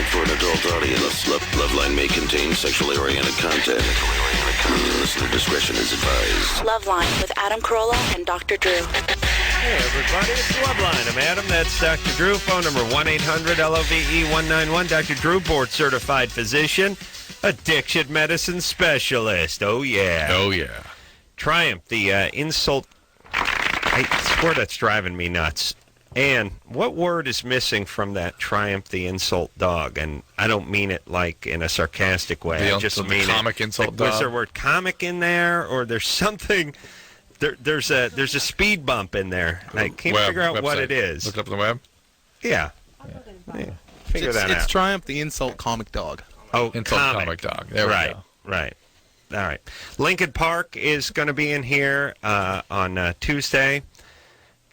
designed for an adult audience. Loveline may contain sexually oriented content. Listener discretion is advised. Loveline with Adam Carolla and Dr. Drew. Hey, everybody, it's Loveline. I'm Adam. That's Dr. Drew. Phone number 1-800-LOVE-191. Dr. Drew, board-certified physician, addiction medicine specialist. Oh, yeah. Oh, yeah. Triumph, the insult. I swear that's driving me nuts. And what word is missing from that Triumph the insult dog? And I don't mean it like in a sarcastic way. I just mean comic insult dog. Was there a word comic in there, or there's something? There's a speed bump in there. I can't figure out what it is. Look it up on the web. Yeah. Figure that out. It's Triumph the insult comic dog. Oh, insult comic dog. There we go. Right. All right. Lincoln Park is going to be in here on Tuesday.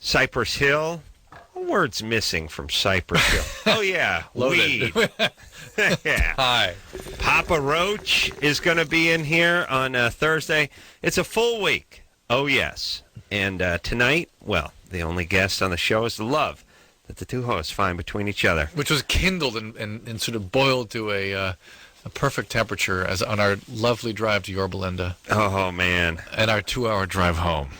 Cypress Hill. Word's missing from Cypress Hill. Oh, yeah. Weed. Yeah. Hi. Papa Roach is going to be in here on Thursday. It's a full week. Oh, yes. And tonight, well, the only guest on the show is the love that the two hosts find between each other. Which was kindled and sort of boiled to a perfect temperature as on our lovely drive to Yorba Linda. Oh, man. And our 2-hour drive home.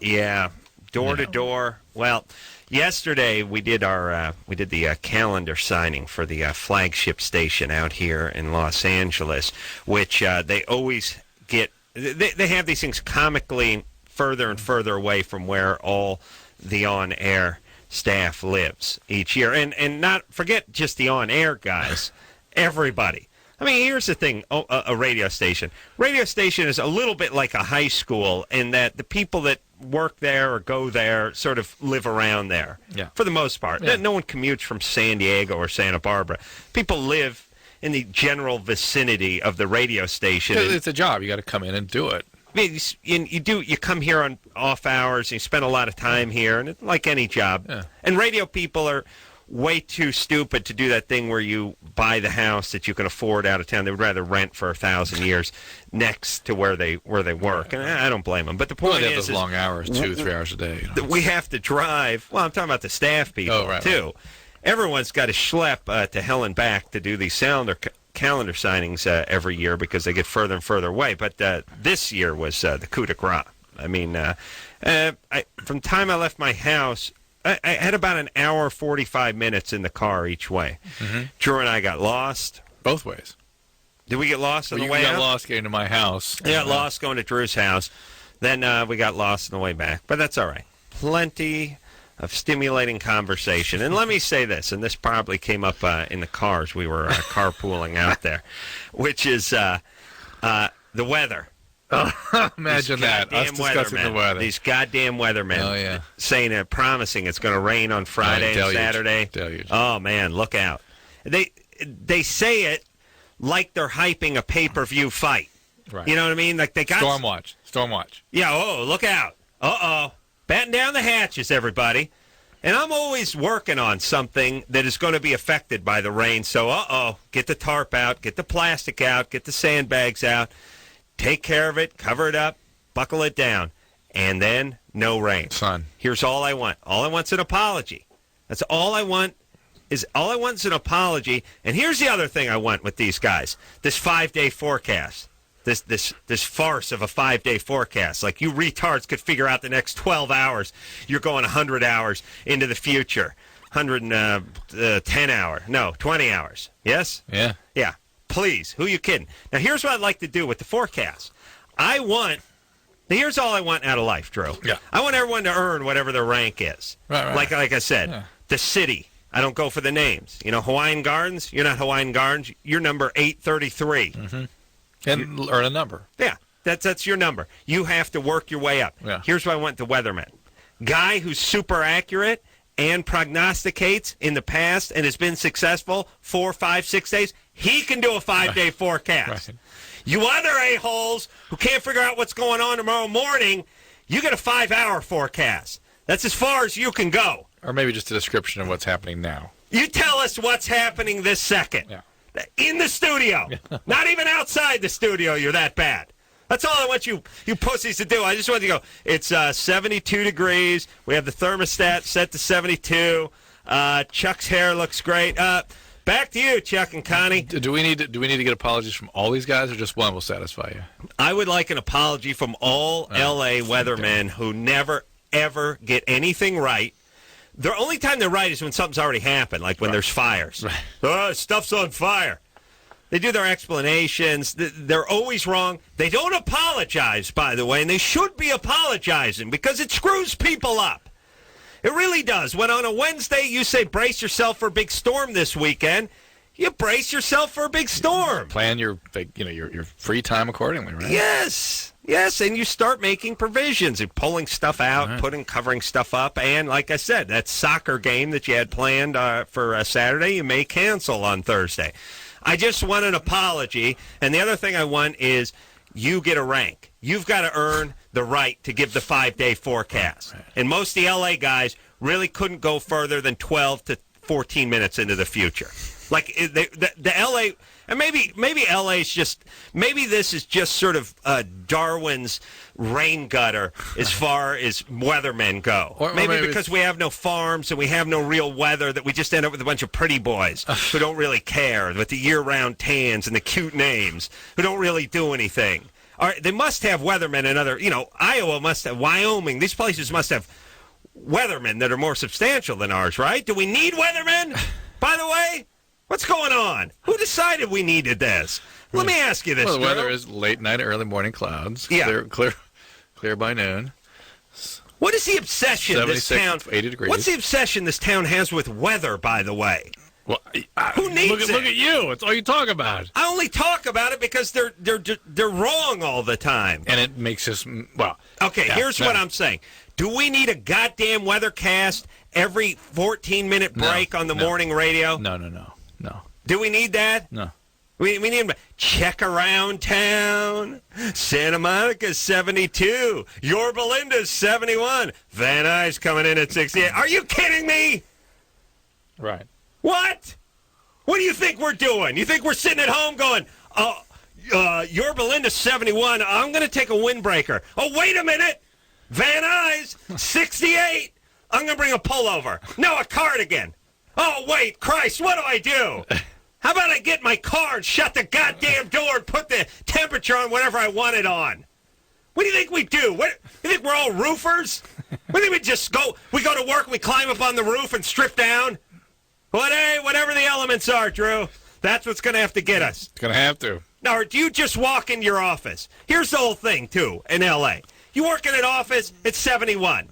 Yeah. Door to door. Well, yesterday we did the calendar signing for the flagship station out here in Los Angeles, which they always get. They have these things comically further and further away from where all the on-air staff lives each year, and not forget just the on-air guys, everybody. I mean, here's the thing, a radio station. Radio station is a little bit like a high school in that the people that work there or go there sort of live around there, for the most part. Yeah. No one commutes from San Diego or Santa Barbara. People live in the general vicinity of the radio station. It's a job. You got to come in and do it. You come here on off hours, and you spend a lot of time here, and it's like any job. Yeah. And radio people are way too stupid to do that thing where you buy the house that you can afford out of town. They would rather rent for 1,000 years next to where they work, and I don't blame them. But the point is, those long hours, 2-3 hours a day. We have to drive. Well, I'm talking about the staff people too. Right. Everyone's got to schlep to hell and back to do these calendar signings every year because they get further and further away. But this year was the coup de grace. I mean, from the time I left my house, I had about an hour, 45 minutes in the car each way. Mm-hmm. Drew and I got lost. Both ways. Did we get lost on the way out? You got lost getting to my house. We got lost going to Drew's house. Then we got lost on the way back. But that's all right. Plenty of stimulating conversation. And let me say this, and this probably came up in the cars. We were carpooling out there, which is the weather. Imagine that. Us discussing the weather. These goddamn weathermen saying promising it's going to rain on Friday and Saturday. Deluge. Oh, man, look out. They say it like they're hyping a pay-per-view fight. Right. You know what I mean? Like they got Storm watch. Yeah, look out. Uh-oh. Batten down the hatches, everybody. And I'm always working on something that is going to be affected by the rain. So, get the tarp out, get the plastic out, get the sandbags out. Take care of it, cover it up, buckle it down, and then no rain. Son. Here's all I want. All I want's an apology. That's all I want is an apology. And here's the other thing I want with these guys. This 5-day forecast. This farce of a 5-day forecast. Like you retards could figure out the next 12 hours. You're going 100 hours into the future. 110 hours. No, 20 hours. Yes? Yeah. Yeah. Please, who you kidding? Now, here's what I'd like to do with the forecast. Here's all I want out of life, Drew. Yeah. I want everyone to earn whatever their rank is. Right. Like I said, the city. I don't go for the names. You know, Hawaiian Gardens, you're not Hawaiian Gardens. You're number 833. Mm-hmm. And earn a number. Yeah, that's your number. You have to work your way up. Yeah. Here's what I want the weatherman. Guy who's super accurate and prognosticates in the past and has been successful 4, 5, 6 days, he can do a 5-day forecast. Right. You other a-holes who can't figure out what's going on tomorrow morning, you get a 5-hour forecast. That's as far as you can go. Or maybe just a description of what's happening now. You tell us what's happening this second. Yeah. In the studio. Not even outside the studio, you're that bad. That's all I want you pussies to do. I just want you to go, it's 72 degrees. We have the thermostat set to 72. Chuck's hair looks great. Back to you, Chuck and Connie. Do we need to get apologies from all these guys, or just one will satisfy you? I would like an apology from all L.A. weathermen who never, ever get anything right. The only time they're right is when something's already happened, like when there's fires. Right. Oh, stuff's on fire. They do their explanations. They're always wrong. They don't apologize, by the way, and they should be apologizing because it screws people up. It really does. When on a Wednesday you say brace yourself for a big storm this weekend, you brace yourself for a big storm. Plan your free time accordingly, right? Yes, and you start making provisions and pulling stuff out, covering stuff up, and like I said, that soccer game that you had planned for Saturday, you may cancel on Thursday. I just want an apology, and the other thing I want is you get a rank. You've got to earn the right to give the 5-day forecast. Right. And most of the L.A. guys really couldn't go further than 12 to 14 minutes into the future. Like the L.A. and maybe L.A.'s just maybe this is just sort of Darwin's rain gutter as far as weathermen go. Or maybe because we have no farms and we have no real weather that we just end up with a bunch of pretty boys who don't really care with the year-round tans and the cute names who don't really do anything. All right, they must have weathermen in other, Iowa must have, Wyoming, these places must have weathermen that are more substantial than ours, right? Do we need weathermen, by the way? What's going on? Who decided we needed this? Let me ask you this. Well, the weather is late night, early morning clouds. Yeah. Clear by noon. What is the obsession this town? 80 degrees. What's the obsession this town has with weather, by the way? Well, who needs it? Look at you. It's all you talk about. I only talk about it because they're wrong all the time. And it makes us Okay, here's what I'm saying. Do we need a goddamn weathercast every 14-minute break on the morning radio? No. Do we need that? No. We need check around town. Santa Monica's 72. Yorba Linda's 71. Van Nuys coming in at 68. Are you kidding me? Right. What? What do you think we're doing? You think we're sitting at home going, Yorba Linda's 71. I'm going to take a windbreaker. Oh, wait a minute. Van Nuys, 68. I'm going to bring a pullover. No, a cardigan. Oh, wait, Christ, what do I do? How about I get my car and shut the goddamn door and put the temperature on whatever I want it on? What do you think we do? You think we're all roofers? What do you think we just go to work, we climb up on the roof and strip down? Whatever the elements are, Drew, that's what's going to have to get us. It's going to have to. Now, or do you just walk into your office? Here's the whole thing, too, in L.A. You work in an office, it's 71.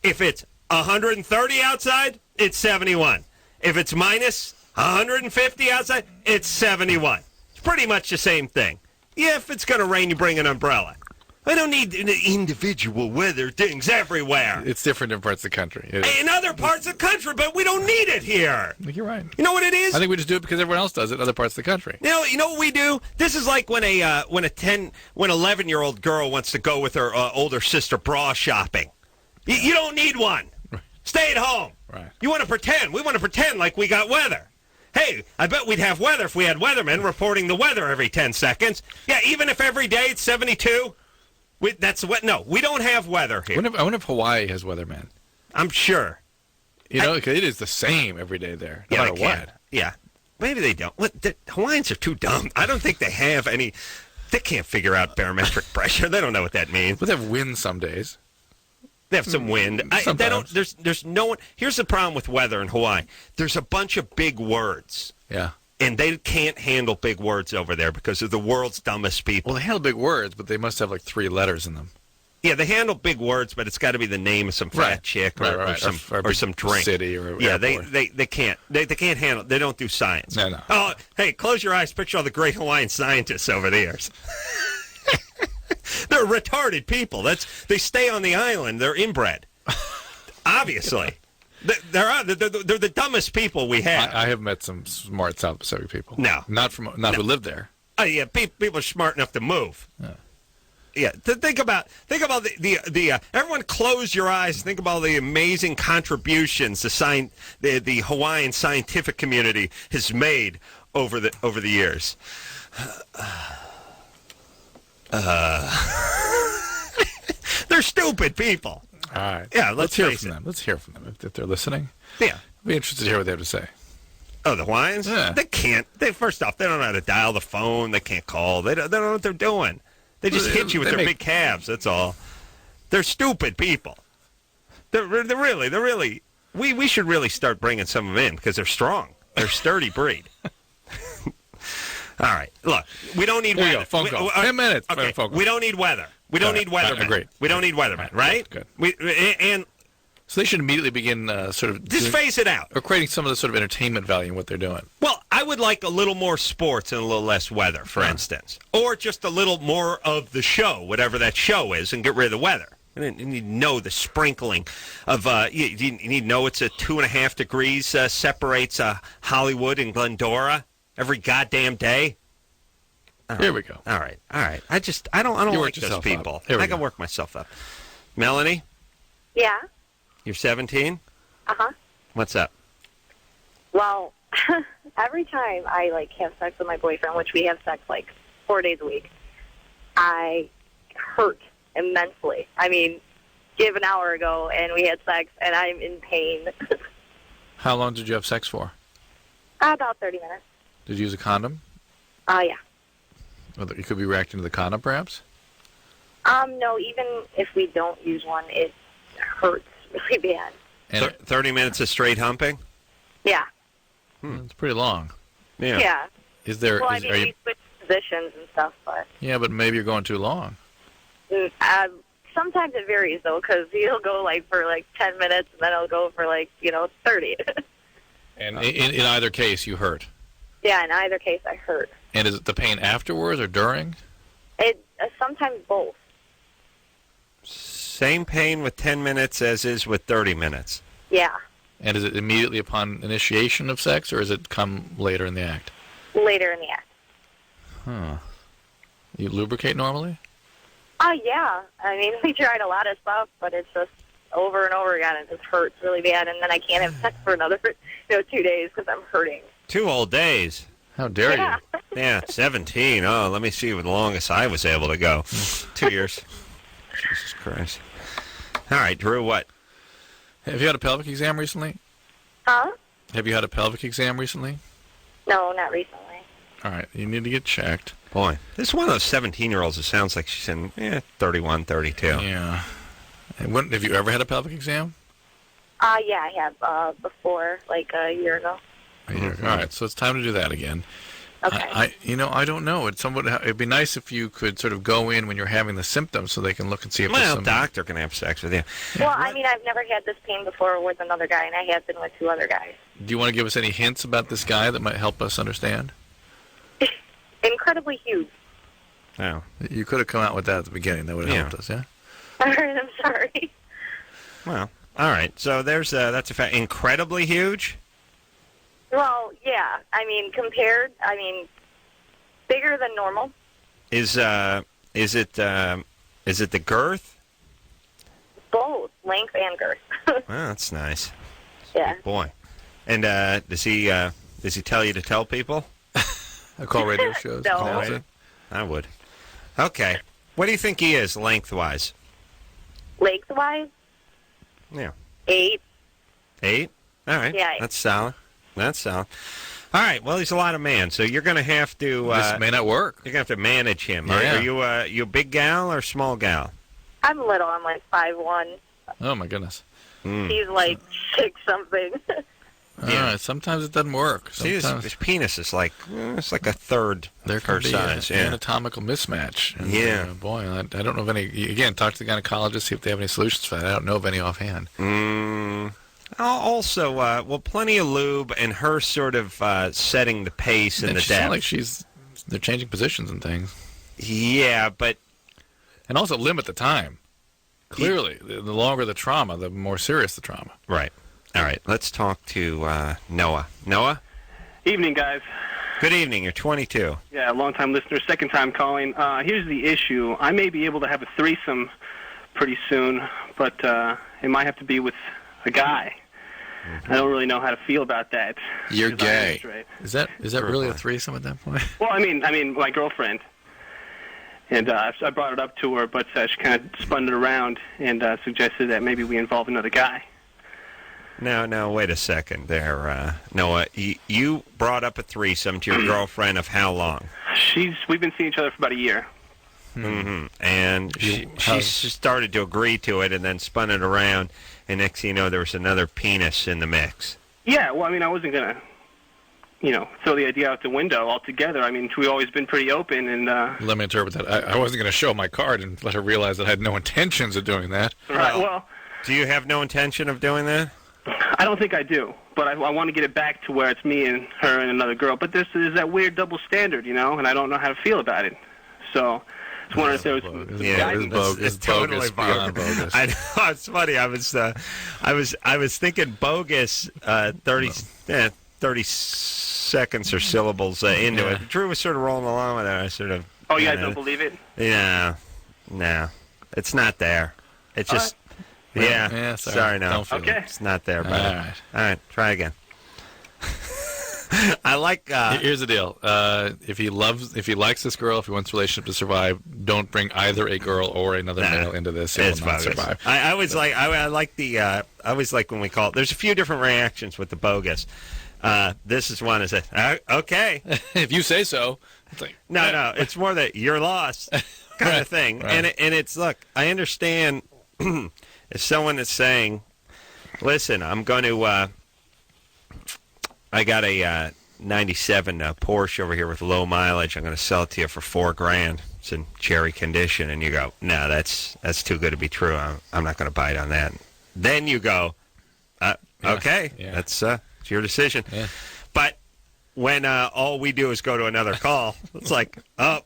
If it's 130 outside, it's 71. If it's minus 150 outside, it's 71. It's pretty much the same thing. Yeah, if it's going to rain, you bring an umbrella. I don't need individual weather things everywhere. It's different in parts of the country. In other parts of the country, but we don't need it here. I think you're right. You know what it is? I think we just do it because everyone else does it in other parts of the country. You know what we do? This is like when a 11-year-old girl wants to go with her older sister bra shopping. You don't need one. Stay at home. Right. You want to pretend. We want to pretend like we got weather. Hey, I bet we'd have weather if we had weathermen reporting the weather every 10 seconds. Yeah, even if every day it's 72. We don't have weather here. I wonder if Hawaii has weathermen. I'm sure. Because it is the same every day there, no matter what. Yeah. Maybe they don't. The Hawaiians are too dumb. I don't think they have any. They can't figure out barometric pressure. They don't know what that means. But they have wind some days. They have some wind. They don't. There's no one. Here's the problem with weather in Hawaii. There's a bunch of big words. Yeah. And they can't handle big words over there because of the world's dumbest people. Well, they handle big words, but they must have like 3 letters in them. Yeah, they handle big words, but it's got to be the name of some fat chick or some drink. City or yeah, they can't. They can't handle. They don't do science. No. Oh, hey, close your eyes. Picture all the great Hawaiian scientists over the years. They're retarded people. They stay on the island. They're inbred. Obviously. They're the dumbest people we have. I have met some smart South Pacific people. No. Not who live there. Oh, yeah, people are smart enough to move. Yeah, think about the everyone close your eyes. Think about the amazing contributions the Hawaiian scientific community has made over the years. They're stupid people. All right. Yeah, let's hear from them. Let's hear from them if they're listening. Yeah. I'd be interested to hear what they have to say. Oh, the Hawaiians? Yeah. They can't. First off, they don't know how to dial the phone. They can't call. They don't know what they're doing. They just hit you with their big calves. That's all. They're stupid people. They're really. We should really start bringing some of them in because they're strong. They're a sturdy breed. All right. Look, we don't need weather. Phone call. 10 minutes. Okay. Phone call. We don't need weather. We don't need weathermen. Great. We don't need weathermen, right? Good. And So they should immediately begin sort of just phase it out. or creating some of the sort of entertainment value in what they're doing. Well, I would like a little more sports and a little less weather, for instance. Or just a little more of the show, whatever that show is, and get rid of the weather. You need to know the sprinkling of, you need to know it's a 2.5 degrees separates Hollywood and Glendora every goddamn day. Here we go. All right. I don't like those people. I can work myself up. Melanie, Yeah. you're 17? Uh-huh. What's up? Well, every time I, have sex with my boyfriend, which we have sex, 4 days a week, I hurt immensely. I mean, give an hour ago, and we had sex, and I'm in pain. How long did you have sex for? About 30 minutes. Did you use a condom? Yeah. Well, you could be reacting to the condom, perhaps? No, even if we don't use one, it hurts really bad. And 30 minutes of straight humping? Yeah. It's pretty long. Yeah. Is there? Well, are you? we switch positions and stuff, but Yeah, but maybe you're going too long. sometimes it varies, though, because he'll go, for 10 minutes, and then I'll go for, 30. And in either case, you hurt. Yeah, in either case, I hurt. And is it the pain afterwards or during? It sometimes both. Same pain with 10 minutes as is with 30 minutes. Yeah, And is it immediately upon initiation of sex, or does it come later in the act? later in the act. Huh. You lubricate normally? Oh, yeah. I mean, we tried a lot of stuff, but it's just over and over again. It just hurts really bad, and then I can't have sex for another 2 days because I'm hurting. 2 whole days. How dare Yeah. you? Yeah, 17. Oh, let me see the longest I was able to go. 2 years. Jesus Christ. All right, Drew, what? Have you had a pelvic exam recently? Huh? Have you had a pelvic exam recently? No, not recently. All right, you need to get checked. Boy, this is one of those 17-year-olds that sounds like she's in 31, 32. Yeah. And have you ever had a pelvic exam? Yeah, I have before, a year ago. Mm-hmm. All right, so it's time to do that again. Okay. I don't know. It'd be nice if you could sort of go in when you're having the symptoms so they can look and see if there's Well, some... doctor can have sex with you. Well, I mean, I've never had this pain before with another guy, and I have been with 2 other guys. Do you want to give us any hints about this guy that might help us understand? Incredibly huge. Oh. You could have come out with that at the beginning. That would have helped us, yeah? All right, I'm sorry. Well, all right. So that's a fact. Incredibly huge? Well, yeah. I mean, bigger than normal. Is it the girth? Both length and girth. Oh, that's nice. Yeah. Boy. And does he tell you to tell people? I call radio shows. No. Announce it. I would. Okay. What do you think he is lengthwise? Lengthwise, Yeah. 8. 8? All right. Yeah. That's solid. All right. Well, he's a lot of man, so you're going to have to. This may not work. You're going to have to manage him. Yeah. Are you a big gal or small gal? I'm little. I'm 5'1". Oh, my goodness. He's 6 something. All right, sometimes it doesn't work. See, his penis is it's like a third There of her could be size. an Yeah. anatomical mismatch. And, Yeah. Boy, I don't know of any. Again, talk to the gynecologist, see if they have any solutions for that. I don't know of any offhand. Also, plenty of lube and her sort of setting the pace and the she depth. sounds like they're changing positions and things. Yeah, but And also limit the time. Clearly, the longer the trauma, the more serious the trauma. right. All right, let's talk to Noah. Noah? Evening, guys. Good evening. You're 22. Yeah, long-time listener, second-time calling. Here's the issue. I may be able to have a threesome pretty soon, but it might have to be with a guy. I don't really know how to feel about that. You're 'cause I am gay. straight. Is that really a threesome at that point? Well, I mean, my girlfriend. And I brought it up to her, but she kind of spun it around and suggested that maybe we involve another guy. Now, wait a second there, Noah. You brought up a threesome to your girlfriend of how long? We've been seeing each other for about a year. Mm-hmm. And she started to agree to it and then spun it around, and next thing you know, there was another penis in the mix. Yeah, well, I mean, I wasn't going to, throw the idea out the window altogether. I mean, we've always been pretty open, and... Let me interpret that. I wasn't going to show my card and let her realize that I had no intentions of doing that. Right, well... Do you have no intention of doing that? I don't think I do, but I want to get it back to where it's me and her and another girl. But there's that weird double standard, and I don't know how to feel about it. So... I was wondering if there was it's totally bogus. I know, it's funny. I was thinking bogus 30 seconds or syllables into it. Drew was sort of rolling along with it. I sort of. Oh, you guys don't believe it? Yeah, no, it's not there. It's just. Yeah. Sorry, no. Okay. It's not there. All right. Try again. I like. Here's the deal. If he likes this girl, if he wants the relationship to survive, don't bring either a girl or another male into this. It will not survive. I always like. I like the. I always like when we call it. There's a few different reactions with the bogus. This is one. Is it okay? If you say so. It's like, no. It's more that you're lost kind of thing. Right. And it's look. I understand if someone is saying, "Listen, I'm going to." I got a 97 Porsche over here with low mileage. I'm going to sell it to you for $4,000. It's in cherry condition. And you go, no, that's too good to be true. I'm not going to bite on that. Then you go, okay, that's your decision. Yeah. But when all we do is go to another call, it's like, oh,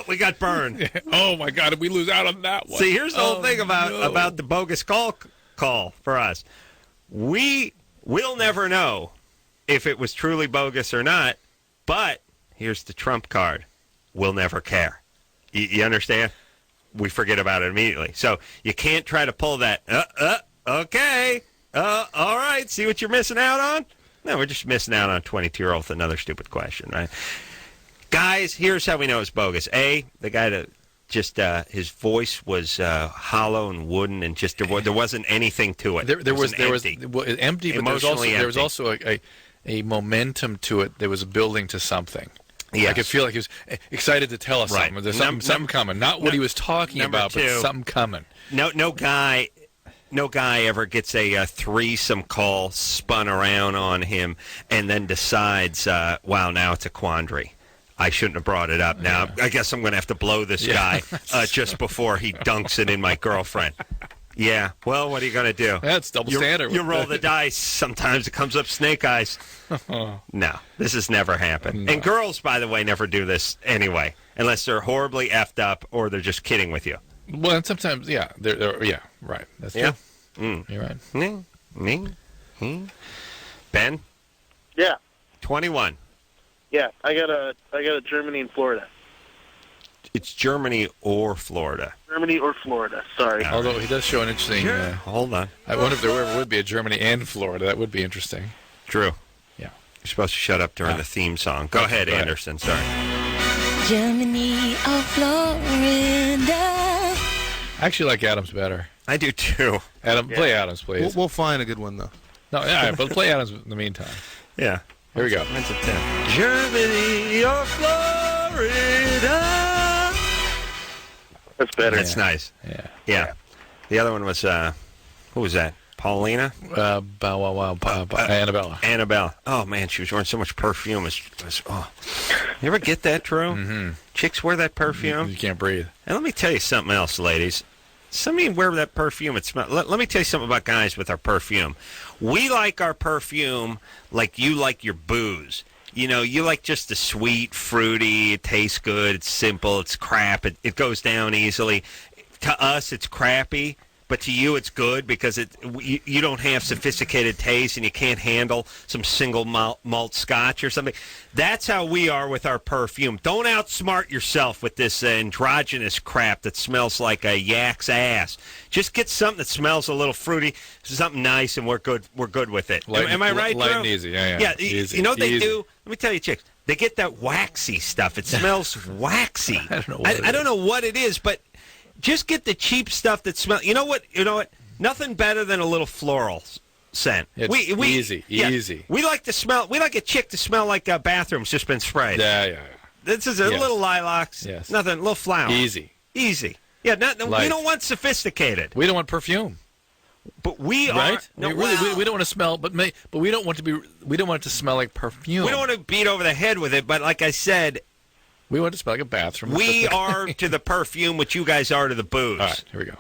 we got burned. Oh, my God, did we lose out on that one? See, here's the whole thing about the bogus call for us. We'll never know if it was truly bogus or not, but here's the trump card. We'll never care. You understand? We forget about it immediately. So you can't try to pull that, okay, all right, see what you're missing out on? No, we're just missing out on a 22-year-old with another stupid question, right? Guys, here's how we know it's bogus. A, the guy that just his voice was hollow and wooden, and just there wasn't anything to it. There was empty, but there was also a momentum to it. There was building to something. Yes. I could feel like he was excited to tell us something. There's something coming. Not what he was talking about, but something coming. No guy ever gets a threesome call spun around on him and then decides, wow, now it's a quandary. I shouldn't have brought it up. Now, I guess I'm going to have to blow this guy just before he dunks it in my girlfriend. Yeah, well, what are you going to do? That's double standard. You roll the dice. Sometimes it comes up snake eyes. No, this has never happened. No. And girls, by the way, never do this anyway, unless they're horribly effed up or they're just kidding with you. Well, and sometimes, they're right. That's true. You're right. Ben? Yeah. 21. Yeah, I got a Germany and Florida. It's Germany or Florida. Germany or Florida, sorry. Although he does show an interesting... Hold on. I wonder if there ever would be a Germany and Florida. That would be interesting. True. Yeah. You're supposed to shut up during the theme song. Go ahead, Anderson. Sorry. Germany or Florida. I actually like Adams better. I do, too. Adam, play Adams, please. We'll find a good one, though. No, but play Adams in the meantime. Yeah. Here we go. Mine's a 10. Germany or Florida. That's better. That's nice. Yeah. The other one was, who was that? Paulina? Annabella. Annabella. Oh, man, she was wearing so much perfume. You ever get that, Drew? Mm-hmm. Chicks wear that perfume. You can't breathe. And let me tell you something else, ladies. Some of you wear that perfume. Let me tell you something about guys with our perfume. We like our perfume like you like your booze. You know, you like just the sweet, fruity, it tastes good, it's simple, it's crap, it goes down easily. To us, it's crappy, but to you, it's good because you don't have sophisticated taste and you can't handle some single malt scotch or something. That's how we are with our perfume. Don't outsmart yourself with this androgynous crap that smells like a yak's ass. Just get something that smells a little fruity, something nice, and we're good with it. Am I right, light Drew? and easy, yeah. Yeah, easy, you know what they do? Let me tell you, chicks. They get that waxy stuff. It smells waxy. I don't know what it is, but just get the cheap stuff that smells. You know what? Nothing better than a little floral scent. It's easy. We like to smell. We like a chick to smell like a bathroom's just been sprayed. Yeah. This is a little lilacs. Yes. Nothing. Little flower. Easy. Yeah. We don't want sophisticated. We don't want perfume. But we are right. No, we don't want to smell. But we don't want to be. We don't want it to smell like perfume. We don't want to beat over the head with it. But like I said, we want it to smell like a bathroom. We are to the perfume what you guys are to the booze. All right. Here we go.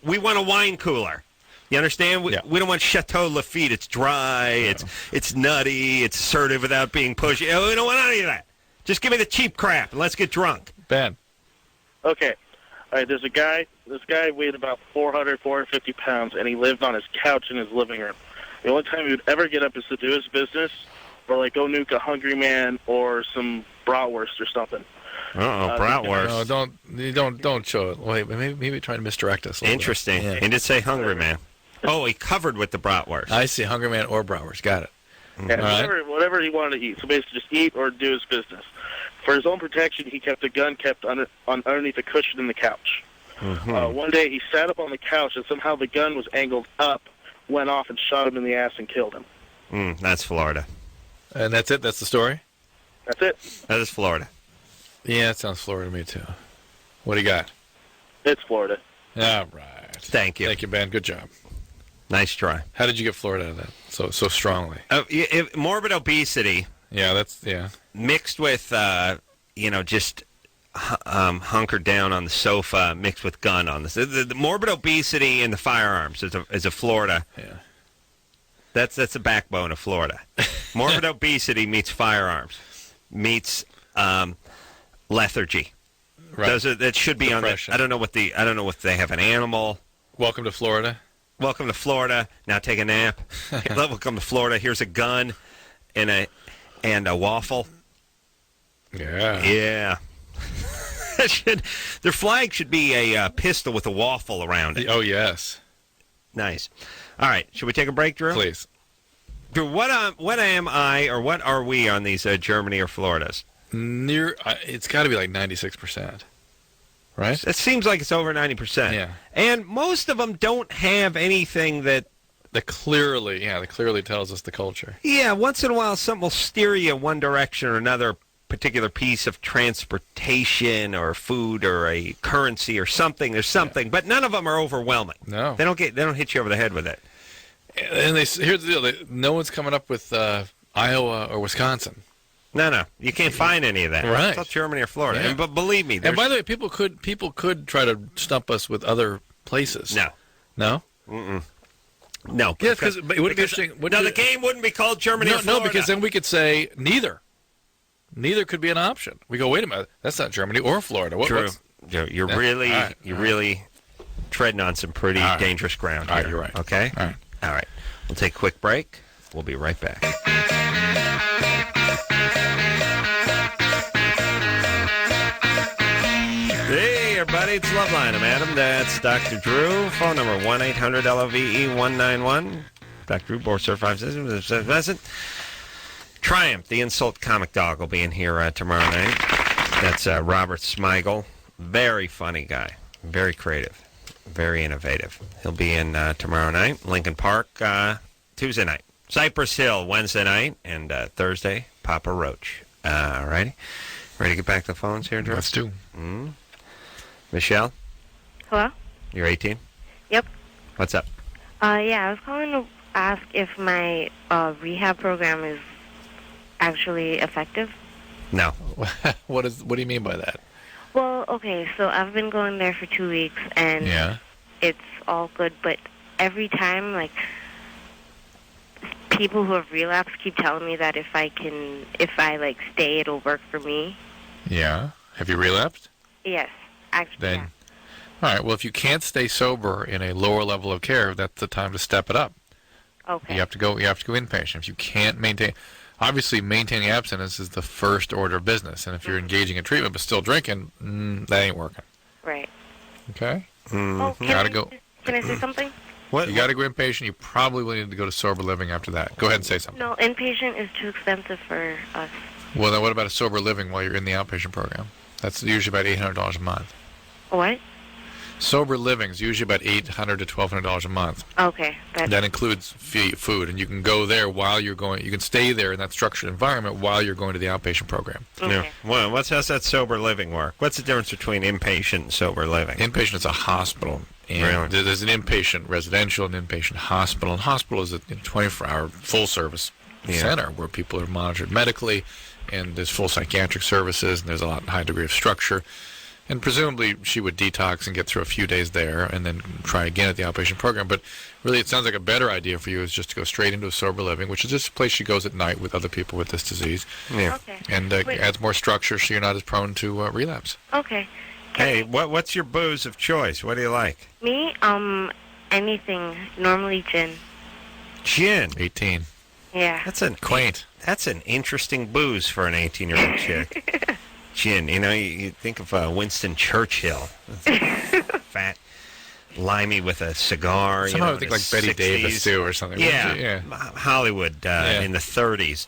We want a wine cooler. You understand? We don't want Chateau Lafite. It's dry. No. It's nutty. It's assertive without being pushy. We don't want any of that. Just give me the cheap crap and let's get drunk. Ben. Okay. All right, there's a guy. This guy weighed about 450 pounds, and he lived on his couch in his living room. The only time he would ever get up is to do his business, or like go nuke a Hungry Man or some bratwurst or something. Bratwurst. No, don't show it. Wait, maybe trying to misdirect us. Interesting. Yeah. He did say Hungry Man. Oh, he covered with the bratwurst. I see, Hungry Man or bratwurst. Got it. Yeah, whatever he wanted to eat. So basically, just eat or do his business. For his own protection, he kept a gun underneath a cushion in the couch. Mm-hmm. One day, he sat up on the couch, and somehow the gun was angled up, went off, and shot him in the ass and killed him. That's Florida. And that's it? That's the story? That's it. That is Florida. Yeah, it sounds Florida to me, too. What do you got? It's Florida. All right. Thank you. Thank you, Ben. Good job. Nice try. How did you get Florida out of that so strongly? Morbid obesity. Yeah, mixed with, just hunkered down on the sofa, mixed with gun on this. The morbid obesity and the firearms is a Florida. Yeah. That's the backbone of Florida. Morbid obesity meets firearms, meets lethargy. Right. That should be Depression. on the. I don't know if they have an animal. Welcome to Florida. Welcome to Florida. Now take a nap. Welcome to Florida. Here's a gun and a waffle. Yeah. Yeah. Their flag should be a pistol with a waffle around it. Oh, yes. Nice. All right. Should we take a break, Drew? Please. Drew, what am I or what are we on these Germany or Floridas? It's got to be like 96%. Right? It seems like it's over 90%. Yeah. And most of them don't have anything that clearly tells us the culture. Yeah, once in a while something will steer you one direction or another, particular piece of transportation or food or a currency or something. There's something, but none of them are overwhelming. No. They don't hit you over the head with it. And here's the deal. No one's coming up with Iowa or Wisconsin. No, you can't find any of that. Right. It's all Germany or Florida. Yeah. But believe me, and by the way, people could try to stump us with other places. No. Mm-mm. No. Yeah, because it would be interesting. The game wouldn't be called Germany or Florida. No, because then we could say neither. Neither could be an option. We go, wait a minute, that's not Germany or Florida. True. You're really treading on some pretty dangerous ground. All right, you're right. Okay. All right. We'll take a quick break. We'll be right back. Hey, everybody, it's Loveline. I'm Adam. That's Dr. Drew. Phone number 1-800-LOVE-191. Dr. Drew, board certified physician. Triumph, the insult comic dog, will be in here tomorrow night. That's Robert Smigel. Very funny guy. Very creative. Very innovative. He'll be in tomorrow night. Lincoln Park Tuesday night. Cypress Hill Wednesday night. And Thursday, Papa Roach. All righty. Ready to get back to the phones here, Drew? Let's do. Michelle? Hello? You're 18? Yep. What's up? Yeah, I was calling to ask if my rehab program is actually effective. No. What do you mean by that? Well, okay, so I've been going there for 2 weeks, and it's all good, but every time, like, people who have relapsed keep telling me that if I stay, it'll work for me. Yeah. Have you relapsed? Yes, actually. Then, all right. Well, if you can't stay sober in a lower level of care, that's the time to step it up. Okay. You have to go inpatient. If you can't maintain, obviously maintaining abstinence is the first order of business. And if you're engaging in treatment but still drinking, that ain't working. Right. Okay. Oh, can I say something? What? You got to go inpatient. You probably will need to go to sober living after that. Go ahead and say something. No, inpatient is too expensive for us. Well, then what about a sober living while you're in the outpatient program? That's usually about $800 a month. What? Sober living is usually about $800 to $1,200 a month. Okay. That includes food, and you can go there while you're going. You can stay there in that structured environment while you're going to the outpatient program. Okay. Yeah. Well, how's that sober living work? What's the difference between inpatient and sober living? Inpatient is a hospital. And really? There's an inpatient residential and inpatient hospital. And hospital is a 24-hour full-service center where people are monitored medically, and there's full psychiatric services, and there's a high degree of structure. And presumably she would detox and get through a few days there and then try again at the outpatient program. But really it sounds like a better idea for you is just to go straight into a sober living, which is just a place she goes at night with other people with this disease. Yeah. Okay. And adds more structure so you're not as prone to relapse. Okay. Hey, what's your booze of choice? What do you like? Me, anything. Normally gin. Gin? 18. Yeah. That's an interesting booze for an 18-year-old chick. Gin. You think of Winston Churchill. Fat, limey with a cigar. Somehow I think like Betty 60s. Davis, too, or something. Yeah. Hollywood in the 30s.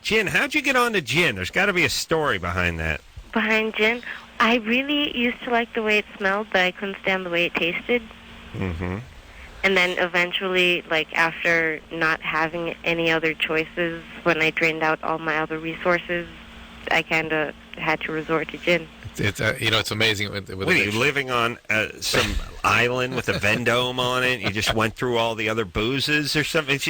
Gin, how'd you get on to gin? There's got to be a story behind that. Behind gin? I really used to like the way it smelled, but I couldn't stand the way it tasted. Mm-hmm. And then eventually, after not having any other choices, when I drained out all my other resources, I kind of had to resort to gin. It's amazing. With what are you living on some island with a Vendome on it? You just went through all the other boozes or something?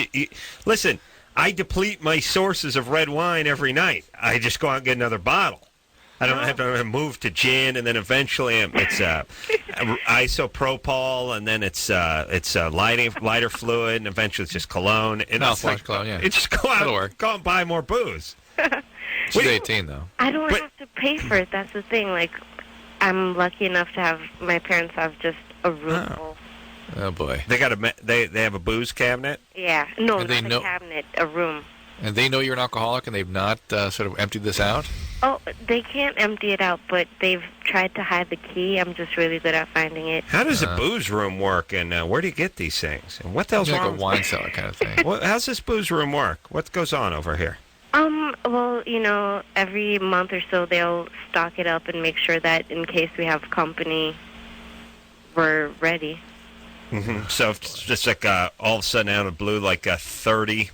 Listen, I deplete my sources of red wine every night. I just go out and get another bottle. I don't have to move to gin, and then eventually it's isopropyl, and then it's lighter fluid, and eventually it's just cologne. And cologne, yeah. It's just go out and buy more booze. She's 18, though. I don't have to pay for it. That's the thing. I'm lucky enough to have my parents have just a room full. Oh boy. They have a booze cabinet? Yeah. No, not a cabinet, a room. And they know you're an alcoholic, and they've not sort of emptied this out? Oh, they can't empty it out, but they've tried to hide the key. I'm just really good at finding it. How does a booze room work, and where do you get these things? And what the hell's wrong? Like a wine cellar kind of thing. How's this booze room work? What goes on over here? Well, every month or so they'll stock it up and make sure that in case we have company, we're ready. Mm-hmm. So if it's just all of a sudden out of the blue, 30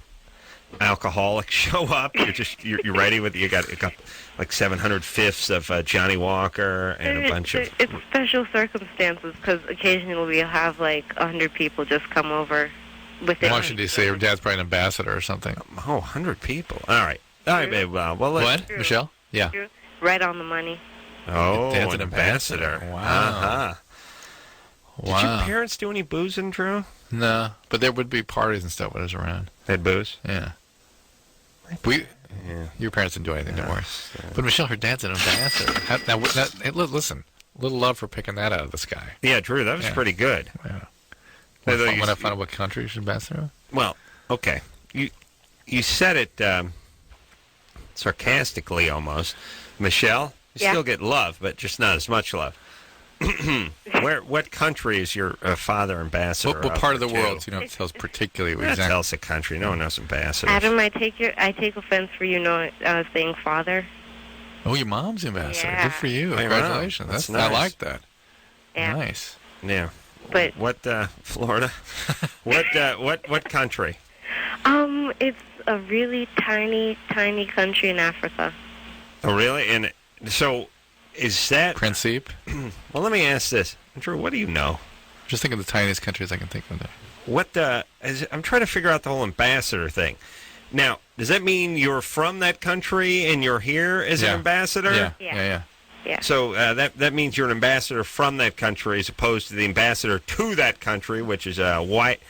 alcoholics show up, you're ready with you got 700 fifths of Johnny Walker and a bunch of. It's special circumstances because occasionally we'll have 100 people just come over. Washington, D.C. Your dad's probably an ambassador or something. 100 people. All right, babe. What, Michelle? Yeah. Right on the money. Oh, dad's an ambassador. Wow. Uh-huh. Wow. Did your parents do any boozing, Drew? No, but there would be parties and stuff when I was around. They had booze? Yeah. Your parents didn't do anything, don't worry. But Michelle, her dad's an ambassador. Listen, a little love for picking that out of the sky. Yeah, Drew, that was pretty good. Yeah. When I find out what country she's ambassador of? Well, okay. You said it sarcastically almost. Michelle, you still get love, but just not as much love. What country is your father ambassador? What part of the world? You don't tell us particularly exactly. Tell us a country. No one knows ambassadors. Adam, I take offense for saying father. Oh, your mom's ambassador. Yeah. Good for you. Congratulations. That's nice. I like that. Yeah. Nice. Yeah. But what Florida? What country? It's a really tiny country in Africa. Oh, really? And so. Is that Principe? Well, let me ask this, Drew. What do you know? Just think of the tiniest countries I can think of. I'm trying to figure out the whole ambassador thing. Now, does that mean you're from that country and you're here as an ambassador? Yeah. So that means you're an ambassador from that country as opposed to the ambassador to that country, which is a white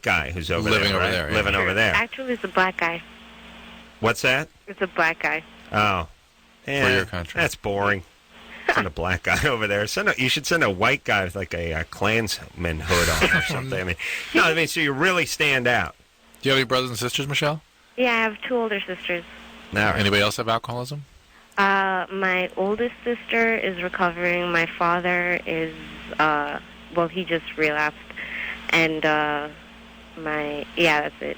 guy who's living over there. Actually, it's a black guy. What's that? It's a black guy. Oh. Yeah, for your country. That's boring. Send a black guy over there. You should send a white guy with a Klansman hood on or something. So you really stand out. Do you have any brothers and sisters, Michelle? Yeah, I have 2 older sisters. Right. Anybody else have alcoholism? My oldest sister is recovering. My father is, he just relapsed. And that's it.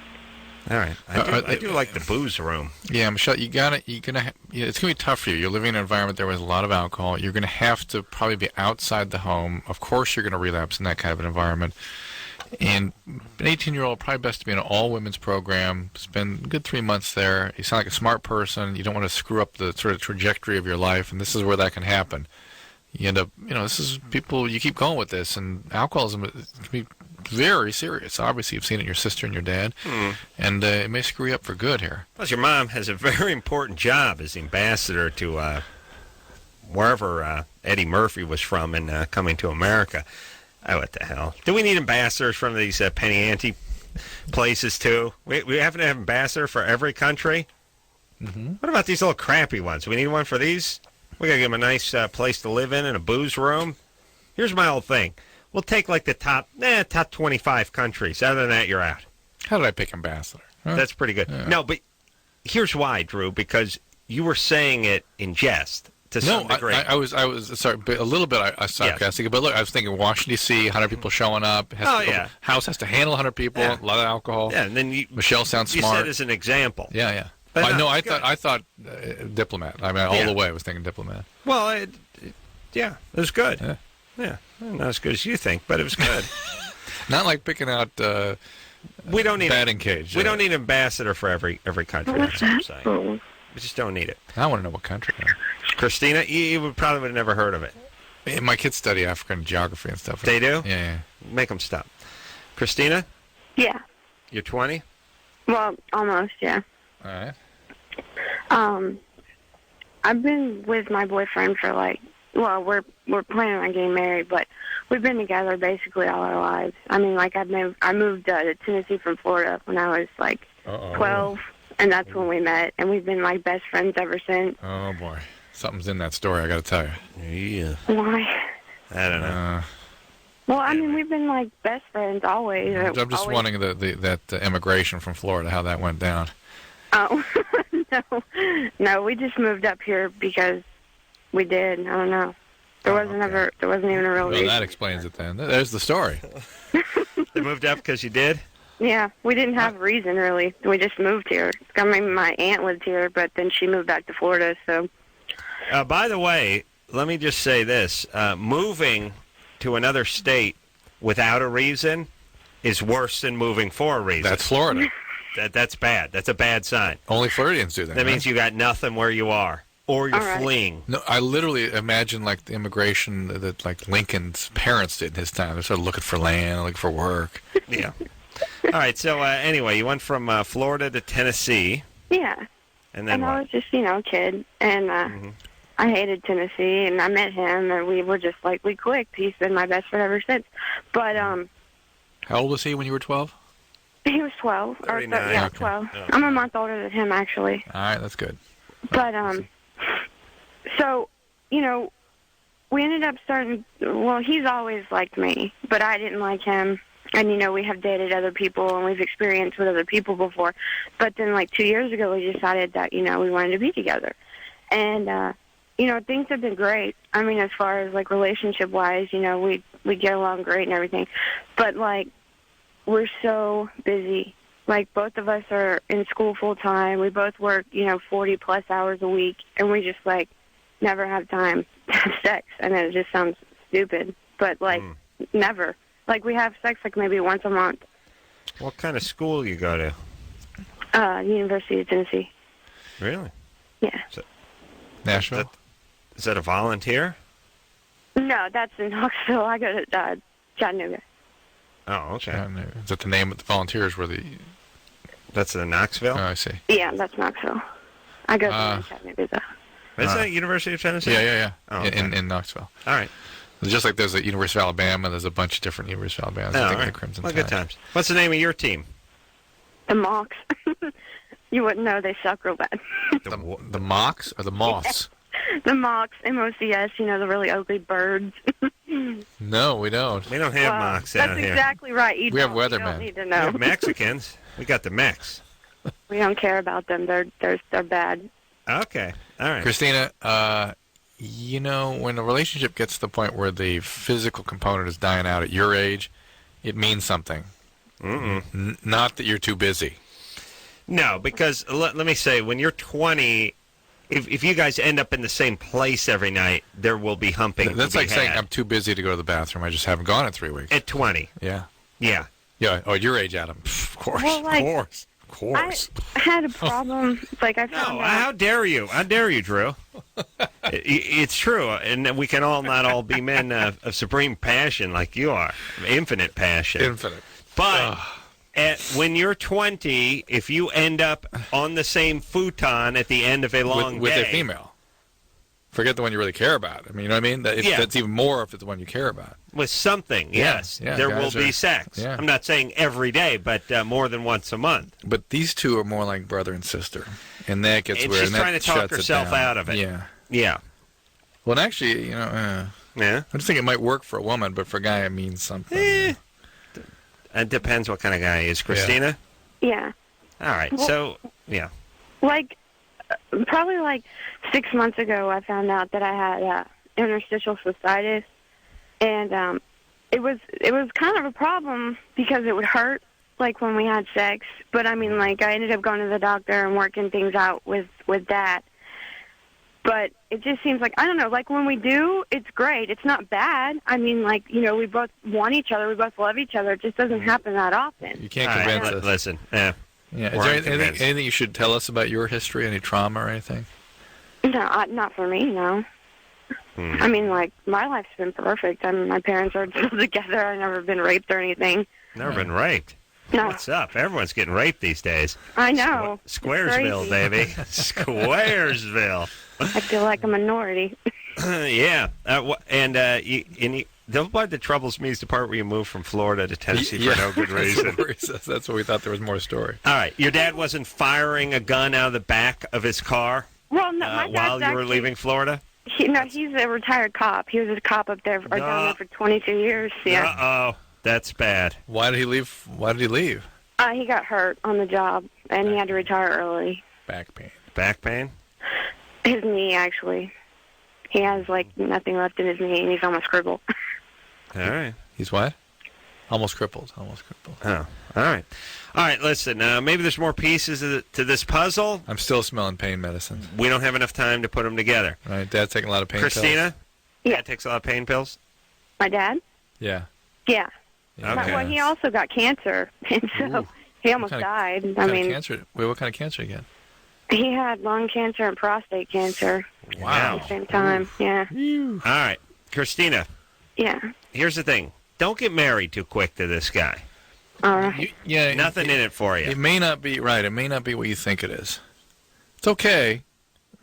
All right. I do like the booze room. Yeah, Michelle, it's gonna be tough for you. You're living in an environment there with a lot of alcohol. You're gonna have to probably be outside the home. Of course, you're gonna relapse in that kind of an environment. And an 18-year-old, probably best to be in an all-women's program. Spend a good 3 months there. You sound like a smart person. You don't want to screw up the sort of trajectory of your life, and this is where that can happen. You end up, this is people, you keep going with this, and alcoholism can be very serious. Obviously, you've seen it in your sister and your dad, and it may screw you up for good here. Plus, your mom has a very important job as the ambassador to wherever Eddie Murphy was from and coming to America. Oh, what the hell? Do we need ambassadors from these penny ante places, too? We have to have ambassador for every country? Mm-hmm. What about these little crappy ones? We need one for these? We got to give them a nice place to live in and a booze room? Here's my old thing. We'll take, like, the top 25 countries. Other than that, you're out. How did I pick ambassador? Huh? That's pretty good. Yeah. No, but here's why, Drew, because you were saying it in jest. No, I was sorry, but a little bit I sarcastic. Yes. But look, I was thinking Washington D.C., 100 people showing up. House has to handle 100 people. Yeah. A lot of alcohol. Yeah, and then Michelle sounds smart. You said as an example. Yeah. But I thought diplomat. I mean, all the way I was thinking diplomat. Well, it was good. Yeah, not as good as you think, but it was good. Not like picking out. We don't need batting cage. We don't need an ambassador for every country. That's what I'm saying. We just don't need it. I want to know what country. Christina, you probably would have never heard of it. My kids study African geography and stuff. They do? Yeah. Make them stop. Christina? Yeah. You're 20? Well, almost, yeah. All right. I've been with my boyfriend for we're planning on getting married, but we've been together basically all our lives. I mean, I moved to Tennessee from Florida when I was 12. And that's when we met, and we've been best friends ever since. Oh boy, something's in that story. I got to tell you. Yeah. Why? I don't know. Well, I mean, we've been best friends always. I'm just wondering that immigration from Florida, how that went down. Oh no, we just moved up here because we did. I don't know. There wasn't even a real reason. Well, that explains it then. There's the story. They moved up because you did? Yeah, we didn't have a reason, really. We just moved here. I mean, my aunt lived here, but then she moved back to Florida, so... By the way, let me just say this. Moving to another state without a reason is worse than moving for a reason. That's Florida. That's bad. That's a bad sign. Only Floridians do that. That means you got nothing where you are, or you're fleeing. No, I literally imagine the immigration that Lincoln's parents did in his time. They're sort of looking for land, looking for work. Yeah. All right, so anyway, you went from Florida to Tennessee. Yeah. And then I was just, a kid, and I hated Tennessee, and I met him, and we were just we clicked. He's been my best friend ever since. But, how old was he when you were 12? He was 12. 39. 12. Okay. I'm a month older than him, actually. All right, that's good. But, so, we ended up he's always liked me, but I didn't like him. And, we have dated other people, and we've experienced with other people before. But then, 2 years ago, we decided that, we wanted to be together. And, things have been great. I mean, as far as, relationship-wise, we get along great and everything. But, we're so busy. Both of us are in school full-time. We both work, 40-plus hours a week. And we just, never have time to have sex. And it just sounds stupid. But, never. We have sex maybe once a month. What kind of school you go to? University of Tennessee. Really? Yeah. Nashville? Is that a volunteer? No, that's in Knoxville. I go to Chattanooga. Oh, okay. Is that the name of the volunteers were the... That's in Knoxville? Oh, I see. Yeah, that's Knoxville. I go to Chattanooga, though. Is that University of Tennessee? Yeah. Oh, okay. in Knoxville. All right. Just like there's a University of Alabama, there's a bunch of different University of Alabama. Oh, right. Crimson Tide. Good times. What's the name of your team? The Mocs. You wouldn't know. They suck real bad. The Mocs or the Moths? The Mocs, M-O-C-S, the really ugly birds. No, we don't. We don't have Mocs down here. That's exactly right. We have weathermen. You don't need to We know. have Mexicans. We got the Mex. We don't care about them. They're bad. Okay. All right. Christina, when a relationship gets to the point where the physical component is dying out at your age, it means something. Mm-mm. Not that you're too busy. No, because let me say, when you're 20, if you guys end up in the same place every night, there will be humping. That's like saying I'm too busy to go to the bathroom. I just haven't gone in 3 weeks. At 20. Yeah. Yeah. Yeah. Oh, your age, Adam. Of course. Well, like, of course. I had a problem. Like I found out. How dare you? How dare you, Drew? It's true, and we can all not all be men of supreme passion like you are, infinite passion. Infinite. But when you're 20, if you end up on the same futon at the end of a long with day, a female. Forget the one you really care about. I mean, you know what I mean? That's even more if it's the one you care about. with something, yes, there will be sex. Yeah. I'm not saying every day, but more than once a month. But these two are more like brother and sister, and that gets weird. She's trying to talk herself out of it. Yeah. Yeah. Well, actually, yeah. I just think it might work for a woman, but for a guy, it means something. It depends what kind of guy he is. Christina? Yeah. All right. Well, So, yeah. Like, probably like 6 months ago, I found out that I had interstitial cystitis, and it was kind of a problem because it would hurt, like when we had sex. But I mean, like I ended up going to the doctor and working things out with that. But it just seems like, I don't know, like when we do, it's great. It's not bad. I mean, like, you know, we both want each other. We both love each other. It just doesn't happen that often. You can't convince us. Listen, Is there anything you should tell us about your history, any trauma or anything? No, not for me, no. I mean, like, my life's been perfect. I mean, my parents are still together. I've never been raped or anything. Never been raped? No. What's up? Everyone's getting raped these days. I know. Squaresville, baby. Squaresville. I feel like a minority. Yeah. The part that troubles me is the part where you moved from Florida to Tennessee for no good reason. That's what we thought there was more story. All right. Your dad wasn't firing a gun out of the back of his car Well, no, my while you were leaving Florida? He's a retired cop. He was a cop up there, or down there for 22 years. Yeah. Uh-oh. That's bad. Why did he leave? He got hurt on the job, and he had to retire early. Back pain. Back pain? His knee, actually. He has, like, nothing left in his knee, and he's almost crippled. All right. He's what? Almost crippled. Oh, all right. All right, listen, maybe there's more pieces to this puzzle. I'm still smelling pain medicine. We don't have enough time to put them together. All right, Dad's taking a lot of pain pills. Christina? Yeah. Dad takes a lot of pain pills? My dad? Yeah. Yeah. Okay. Well, he also got cancer, and so he almost died. What kind of cancer did he get? He had lung cancer and prostate cancer. Wow. At the same time, yeah. All right. Christina. Yeah. Here's the thing. Don't get married too quick to this guy. All right. Nothing in it for you. It may not be right. It may not be what you think it is. It's okay.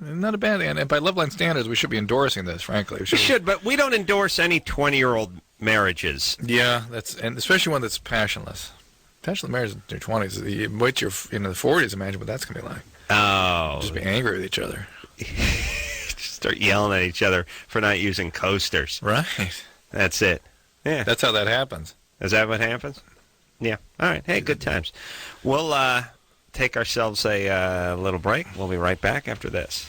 Not a bad thing. And by Loveline standards, we should be endorsing this, frankly. We should, but we don't endorse any 20-year-old marriages. Yeah, and especially one that's passionless. Passionate marriage in their 20s. Wait till you're in the 40s, imagine what that's going to be like. Oh. Just be angry with each other. Just start yelling at each other for not using coasters. Right. That's it. Yeah. That's how that happens. Is that what happens? Yeah. All right. Hey, good times. We'll take ourselves a little break. We'll be right back after this.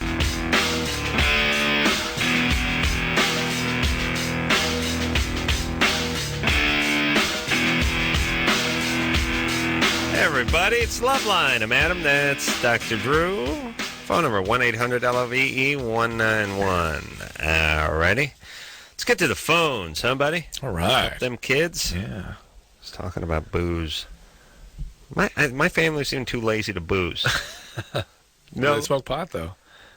Hey, everybody. It's Loveline. I'm Adam. That's Dr. Drew. Phone number 1-800-LOVE-191. All righty. Let's get to the phones, huh, buddy? All right. Help them kids. Yeah. I was talking about booze. My family seemed too lazy to booze. No, they smoke pot, though.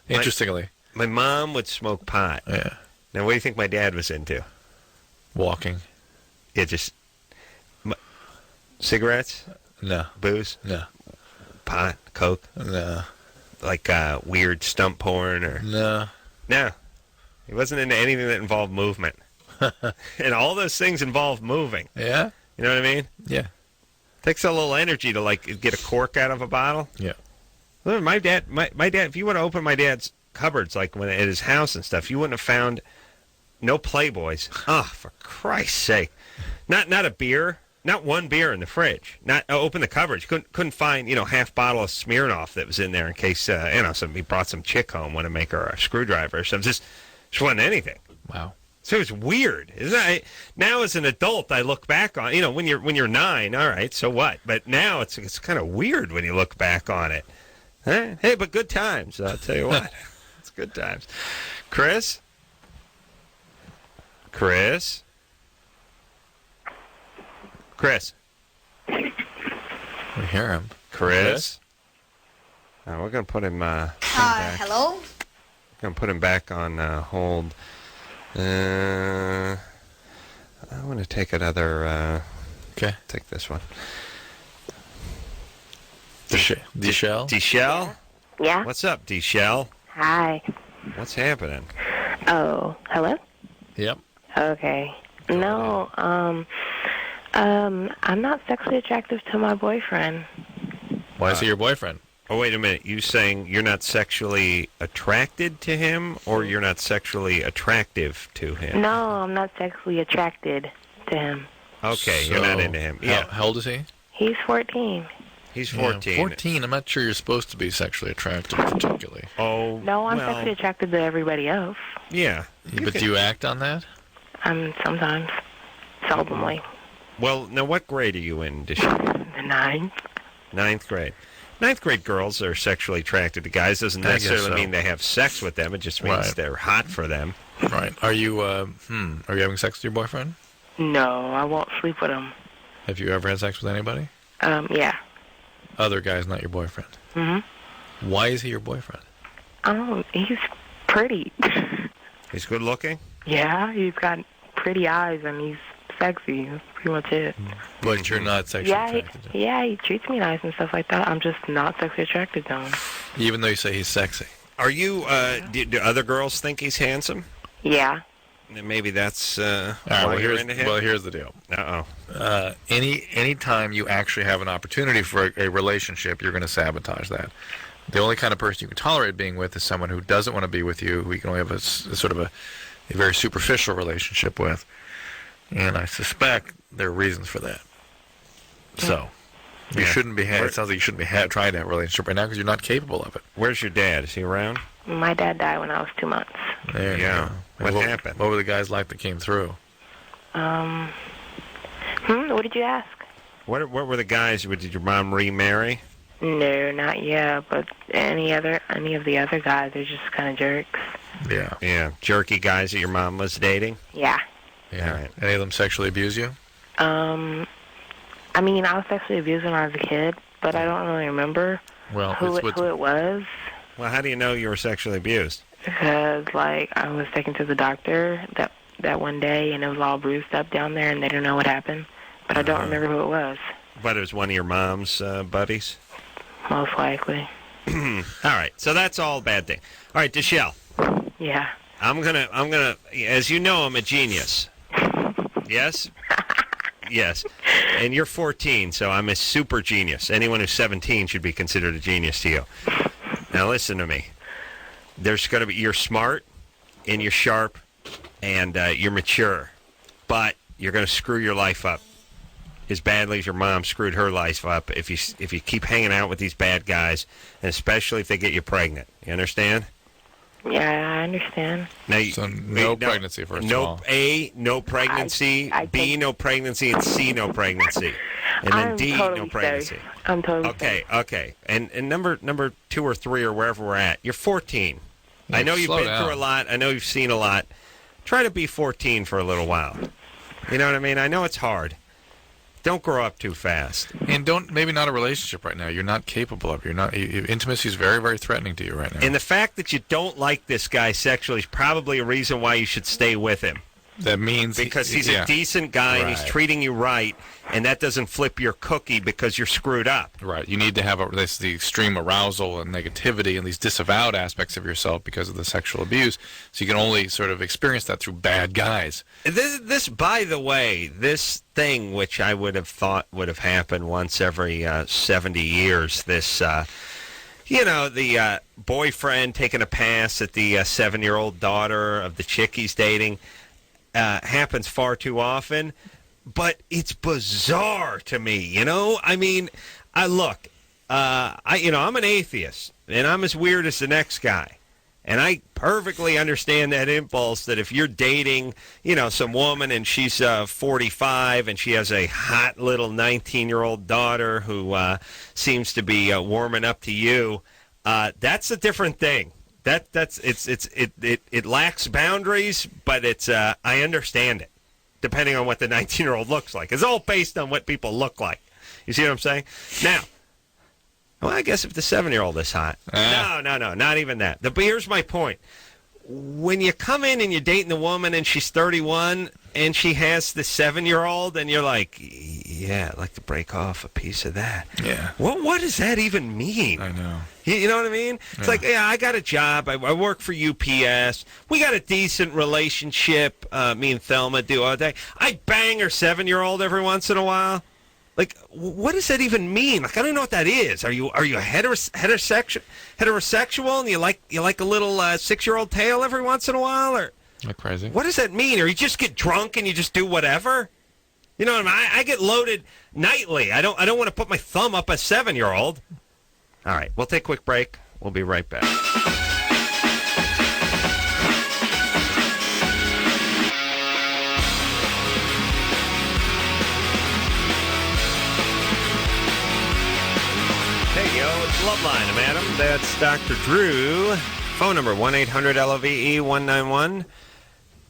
Interestingly. My mom would smoke pot. Yeah. Now, what do you think my dad was into? Walking. Yeah, just cigarettes? No. Booze? No. Pot? Coke? No. Like weird stump porn? Or No. No. He wasn't into anything that involved movement. And all those things involve moving. Yeah? You know what I mean? Yeah. Takes a little energy to, like, get a cork out of a bottle. Yeah. Look, my dad, if you would have opened my dad's cupboards, like when at his house and stuff, you wouldn't have found no Playboys. Oh, for Christ's sake. Not a beer. Not one beer in the fridge. Not open the cupboards. Couldn't find, half bottle of Smirnoff that was in there in case, somebody brought some chick home, want to make her a screwdriver or something. Just wasn't anything. Wow. So it's weird, isn't it? Now as an adult, I look back on, when you're 9, all right, so what? But now it's kind of weird when you look back on it. Hey, but good times, I'll tell you what. It's good times. Chris? Chris? We hear him. Chris? Oh, we're going to put him back. Hello? We're going to put him back on hold. I want to take another... okay. Take this one. D-Shell? D-Shell? Yeah? What's up, D-Shell? Hi. What's happening? Oh, hello? Yep. Okay. No, I'm not sexually attractive to my boyfriend. Why is he your boyfriend? Oh, wait a minute. You saying you're not sexually attracted to him, or you're not sexually attractive to him? No, I'm not sexually attracted to him. Okay, you're not into him. Yeah. How old is he? He's 14. He's 14. Yeah, 14. I'm not sure you're supposed to be sexually attractive, particularly. Oh, no, I'm sexually attracted to everybody else. Yeah. But do you act on that? Sometimes. Seldomly. Well, now what grade are you in, Deshaun? The 9th. 9th grade. 9th grade girls are sexually attracted to guys. Doesn't necessarily mean they have sex with them. It just means they're hot for them. Right. Are you having sex with your boyfriend? No, I won't sleep with him. Have you ever had sex with anybody? Yeah. Other guys, not your boyfriend? Mm-hmm. Why is he your boyfriend? He's pretty. He's good looking? Yeah, he's got pretty eyes and he's sexy. That's pretty much it. But you're not sexually attracted to him? Yeah, he treats me nice and stuff like that. I'm just not sexually attracted to him. Even though you say he's sexy? Are you, do other girls think he's handsome? Yeah. And maybe that's why you're into him? Well, here's the deal. Uh-oh. Any time you actually have an opportunity for a relationship, you're going to sabotage that. The only kind of person you can tolerate being with is someone who doesn't want to be with you, who you can only have a sort of a very superficial relationship with. And I suspect there are reasons for that. So, you shouldn't be it sounds like you shouldn't be trying to have a relationship right now because you're not capable of it. Where's your dad? Is he around? My dad died when I was 2 months. There you go. What happened? What were the guys like that came through? What did you ask? What were the guys? Did your mom remarry? No, not yet. But any of the other guys are just kind of jerks. Yeah. Jerky guys that your mom was dating? Yeah. Yeah. Right. Any of them sexually abuse you? I mean, I was sexually abused when I was a kid, but I don't really remember who it was. Well, how do you know you were sexually abused? Because, I was taken to the doctor that one day, and it was all bruised up down there, and they didn't know what happened. But I don't remember who it was. But it was one of your mom's buddies? Most likely. All right, so that's all a bad thing. All right, Deshelle. Yeah. I'm gonna, as you know, I'm a genius. Yes? Yes. And you're 14, so I'm a super genius. Anyone who's 17 should be considered a genius to you. Now listen to me. You're smart, and you're sharp, and you're mature, but you're going to screw your life up as badly as your mom screwed her life up if you keep hanging out with these bad guys, and especially if they get you pregnant. You understand? Yeah, I understand. Now, no pregnancy, first of all. A, no pregnancy, B, no pregnancy, and C, no pregnancy. And then D, no pregnancy. I'm totally Okay. And number 2 or 3 or wherever we're at, you're 14. I know you've been through a lot. I know you've seen a lot. Try to be 14 for a little while. You know what I mean? I know it's hard. Don't grow up too fast. And maybe not a relationship right now. You're not capable of it. Intimacy is very, very threatening to you right now. And the fact that you don't like this guy sexually is probably a reason why you should stay with him. That means... Because he's a decent guy and he's treating you right, and that doesn't flip your cookie because you're screwed up. Right. You need to have the extreme arousal and negativity and these disavowed aspects of yourself because of the sexual abuse, so you can only sort of experience that through bad guys. This, by the way, this thing which I would have thought would have happened once every 70 years, this... the boyfriend taking a pass at the 7-year-old daughter of the chick he's dating happens far too often, but it's bizarre to me, I mean, I'm an atheist, and I'm as weird as the next guy, And I perfectly understand that impulse that if you're dating, some woman and she's 45 and she has a hot little 19-year-old daughter who seems to be warming up to you, that's a different thing. It lacks boundaries, but it's I understand it, depending on what the 19-year-old looks like. It's all based on what people look like. You see what I'm saying? Now, well, I guess if the 7-year-old is hot. No, not even that. But here's my point. When you come in and you're dating the woman and she's 31 and she has the 7-year-old and you're like, yeah, I'd like to break off a piece of that. Yeah. What does that even mean? I know. You know what I mean? It's like, yeah, I got a job. I work for UPS. We got a decent relationship, me and Thelma do all day. I bang her 7-year-old every once in a while. Like, what does that even mean? Like, I don't know what that is. Are you a heterosexual and you like a little 6-year-old tail every once in a while, or not crazy? What does that mean? Or you just get drunk and you just do whatever? You know what I mean? I get loaded nightly. I don't want to put my thumb up a 7-year-old. All right, we'll take a quick break. We'll be right back. Hey, yo, it's Loveline. I'm Adam. That's Dr. Drew. Phone number 1-800-LOVE-191.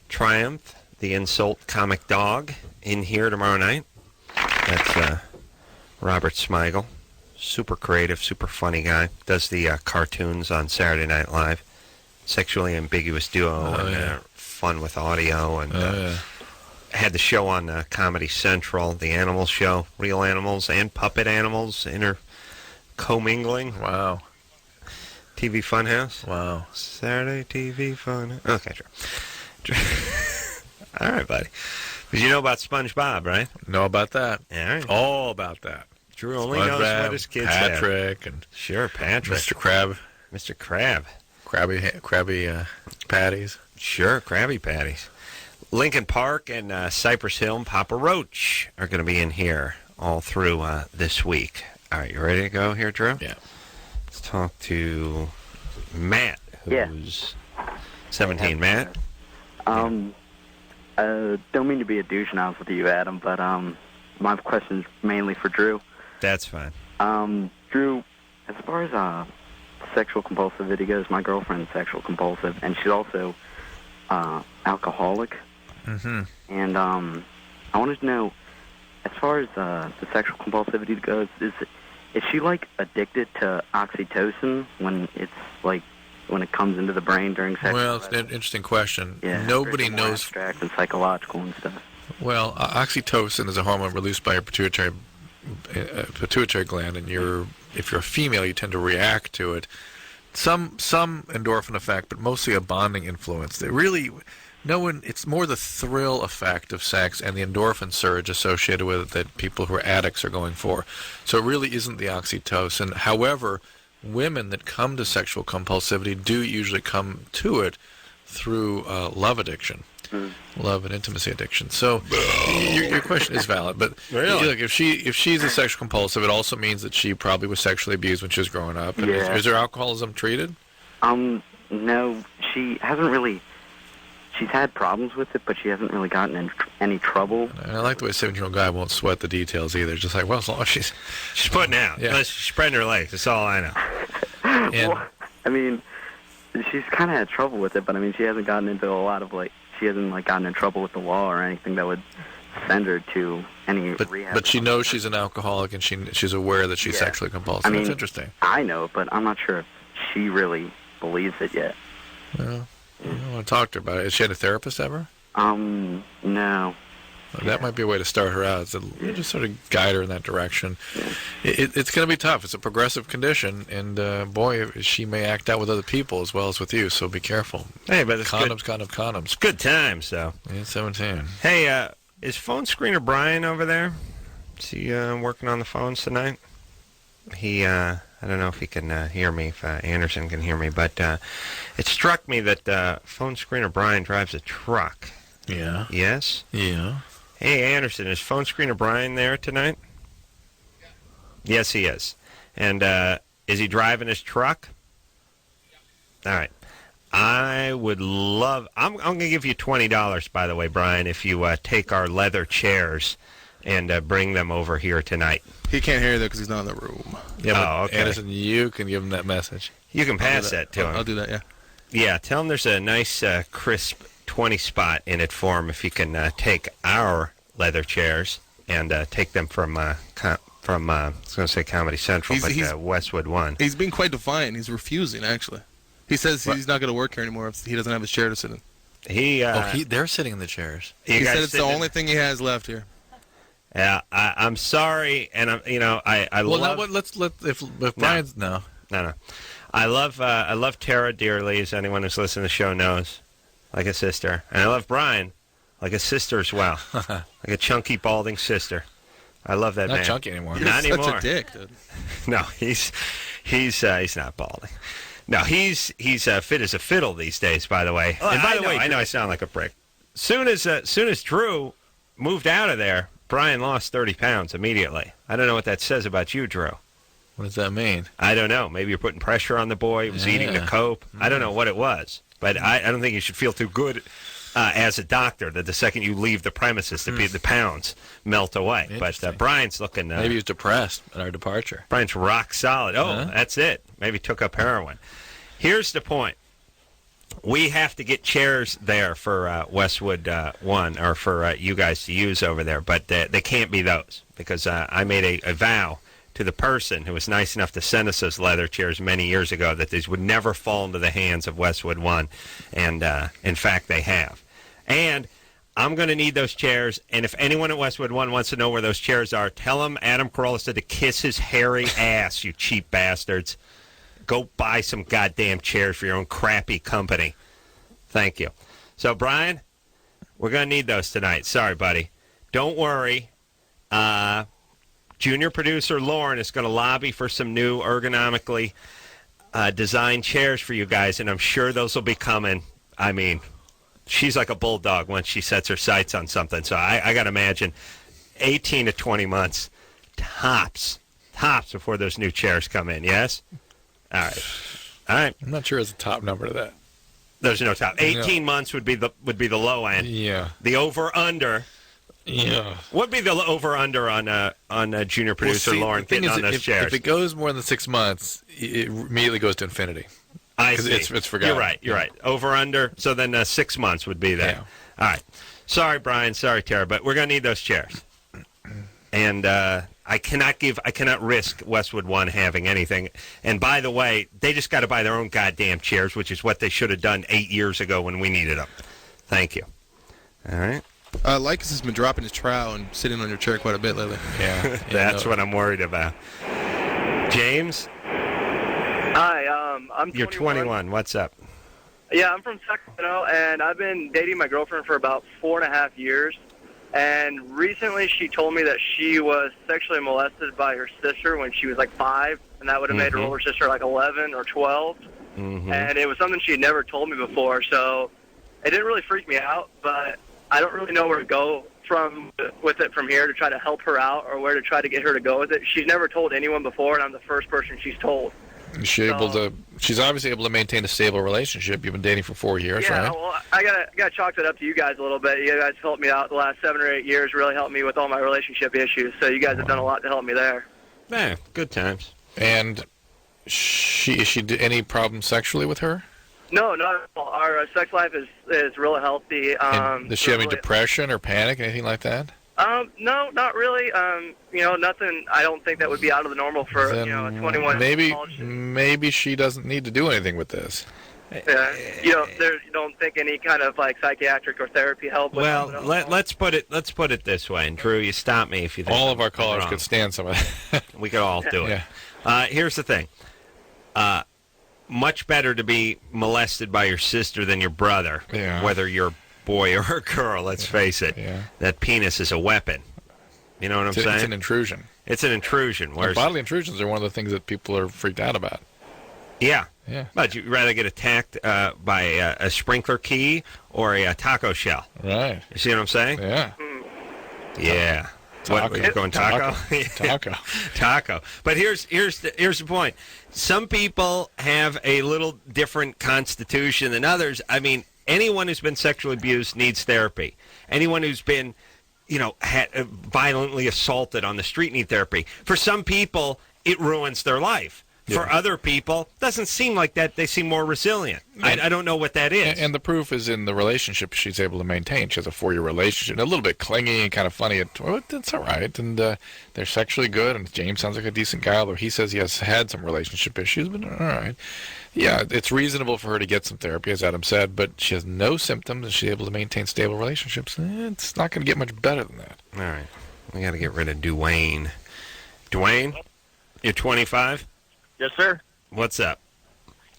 Triumph, the insult comic dog, in here tomorrow night. That's Robert Smigel. Super creative, super funny guy. Does the cartoons on Saturday Night Live. Sexually ambiguous duo and fun with audio. And had the show on Comedy Central, the animal show, real animals and puppet animals commingling. Wow. TV Funhouse. Wow. Saturday TV Funhouse. Okay, sure. All right, buddy. Because you know about SpongeBob, right? Know about that. All right. All about that. Drew only knows what his kids Patrick have. And sure, Patrick. Mr. Crab. Mr. Crab. Krabby patties. Sure, Krabby patties. Lincoln Park and Cypress Hill and Papa Roach are going to be in here all through this week. All right, you ready to go here, Drew? Yeah. Let's talk to Matt, who's 17. Matt? Don't mean to be a douche now with you, Adam, but my question's mainly for Drew. That's fine. Drew, as far as sexual compulsivity goes, my girlfriend's sexual compulsive, and she's also alcoholic. Mm-hmm. And I wanted to know, as far as the sexual compulsivity goes, is she like addicted to oxytocin when it comes into the brain during sex? Well, it's an interesting question. Yeah, nobody knows. Abstract and psychological and stuff. Well, oxytocin is a hormone released by your pituitary gland, and if you're a female, you tend to react to it. Some endorphin effect, but mostly a bonding influence. It's more the thrill effect of sex and the endorphin surge associated with it that people who are addicts are going for. So it really isn't the oxytocin. However, women that come to sexual compulsivity do usually come to it through love addiction. Love and intimacy addiction. So your question is valid, but really? Look, if she's a sexual compulsive, it also means that she probably was sexually abused when she was growing up. And is her alcoholism treated? No, she hasn't really. She's had problems with it, but she hasn't really gotten in any trouble. And I like the way a 7-year-old guy won't sweat the details either. Just like, well, as long as she's putting out. Yeah. She's spreading her legs. That's all I know. Well, I mean, she's kind of had trouble with it, but I mean, she hasn't gotten into a lot of she hasn't gotten in trouble with the law or anything that would send her to any rehab. But she knows she's an alcoholic, and she's aware that she's sexually compulsive. I mean, that's interesting. I know, but I'm not sure if she really believes it yet. Well, I want to talk to her about it. Has she had a therapist ever? No. Well, that might be a way to start her out. Just sort of guide her in that direction. It's going to be tough. It's a progressive condition, and boy, she may act out with other people as well as with you. So be careful. Hey, but it's condoms. Good times, though. Yeah, 17. Hey, is phone screener Brian over there? Is he working on the phones tonight? I don't know if he can hear me, if Anderson can hear me, but it struck me that phone screener Brian drives a truck. Yeah. Yes? Yeah. Hey, Anderson, is phone screener Brian there tonight? Yes, he is. And is he driving his truck? All right. I would love. I'm going to give you $20, by the way, Brian, if you take our leather chairs and bring them over here tonight. He can't hear you though because he's not in the room. Yeah, okay. Anderson, you can give him that message. You can pass that to him. I'll do that. Yeah. Yeah. Tell him there's a nice, crisp 20 spot in it for him. If you can take our leather chairs and take them from I was going to say Comedy Central, but Westwood One. He's being quite defiant. He's refusing, actually. He says he's not going to work here anymore if he doesn't have his chair to sit in. They're sitting in the chairs. He said it's the only thing he has left here. Yeah, I'm sorry, and I love. Well, if Brian's no. I love Tara dearly, as anyone who's listened to the show knows, like a sister, and I love Brian, like a sister as well, like a chunky balding sister. I love that man. Not chunky anymore. You're not such anymore. a dick, dude. No, he's not balding. No, he's fit as a fiddle these days. By the way, and by the way, I know I sound like a prick. Soon as Drew moved out of there, Brian lost 30 pounds immediately. I don't know what that says about you, Drew. What does that mean? I don't know. Maybe you're putting pressure on the boy. He was eating the cope. I don't know what it was. But I don't think you should feel too good as a doctor that the second you leave the premises, the pounds melt away. But Brian's looking... maybe he was depressed at our departure. Brian's rock solid. Oh, that's it. Maybe took up heroin. Here's the point. We have to get chairs there for Westwood One, or for you guys to use over there, but they can't be those, because I made a vow to the person who was nice enough to send us those leather chairs many years ago that these would never fall into the hands of Westwood One, and in fact they have. And I'm going to need those chairs, and if anyone at Westwood One wants to know where those chairs are, tell them Adam Carolla said to kiss his hairy ass, you cheap bastards. Go buy some goddamn chairs for your own crappy company. Thank you. So, Brian, we're going to need those tonight. Sorry, buddy. Don't worry. Junior producer Lauren is going to lobby for some new ergonomically designed chairs for you guys, and I'm sure those will be coming. I mean, she's like a bulldog once she sets her sights on something. So I got to imagine 18 to 20 months tops before those new chairs come in, yes? All right. I'm not sure there's a top number to that. There's no top. 18 months would be the low end. Yeah. The over-under. Yeah. What would be the over-under on junior producer Lauren getting on those chairs? If it goes more than 6 months, it immediately goes to infinity. I see. It's forgotten. You're right. Over-under, so then 6 months would be there. Yeah. All right. Sorry, Brian. Sorry, Tara, but we're going to need those chairs. And I cannot risk Westwood One having anything. And by the way, they just got to buy their own goddamn chairs, which is what they should have done 8 years ago when we needed them. Thank you. All right. Lycus has been dropping his trowel and sitting on your chair quite a bit lately. Yeah. That's what I'm worried about. James? Hi, I'm 21. You're 21. What's up? Yeah, I'm from Sacramento, and I've been dating my girlfriend for about 4.5 years. And recently she told me that she was sexually molested by her sister when she was like 5, and that would have made her older sister like 11 or 12. Mm-hmm. And it was something she had never told me before, so it didn't really freak me out, but I don't really know where to go with it from here to try to help her out or where to try to get her to go with it. She's never told anyone before, and I'm the first person she's told. She's obviously able to maintain a stable relationship. You've been dating for 4 years, right? Yeah, well, I gotta chalk that up to you guys a little bit. You guys helped me out the last 7 or 8 years, really helped me with all my relationship issues. So you guys have done a lot to help me there. Yeah, good times. And is she any problem sexually with her? No, not at all. Our sex life is really healthy. Does she have any depression or panic, anything like that? No, not really. Nothing. I don't think that would be out of the normal for a 21. Maybe she doesn't need to do anything with this. You don't think any kind of like psychiatric or therapy help? Well, let's put it this way. And Drew, you stop me if you think all of our callers could stand some of that. We could all do it. Yeah. Here's the thing. Much better to be molested by your sister than your brother, whether you're a boy or a girl, let's face it. Yeah. That penis is a weapon. You know what I'm saying? It's an intrusion. It's an intrusion. Bodily intrusions are one of the things that people are freaked out about. Yeah. Yeah. But you'd rather get attacked by a sprinkler key or a taco shell. Right. You see what I'm saying? Yeah. Yeah. What, you're going taco? Taco. But here's the point. Some people have a little different constitution than others. I mean, anyone who's been sexually abused needs therapy. Anyone who's been, violently assaulted on the street need therapy. For some people, it ruins their life. Yeah. For other people, doesn't seem like that. They seem more resilient. I don't know what that is. And the proof is in the relationship she's able to maintain. She has a 4-year relationship, a little bit clingy and kind of funny. It's all right, and they're sexually good. And James sounds like a decent guy, although he says he has had some relationship issues. But all right, yeah, it's reasonable for her to get some therapy, as Adam said. But she has no symptoms, and she's able to maintain stable relationships. It's not going to get much better than that. All right, we got to get rid of Dwayne. Dwayne, you're 25. Yes, sir. What's up?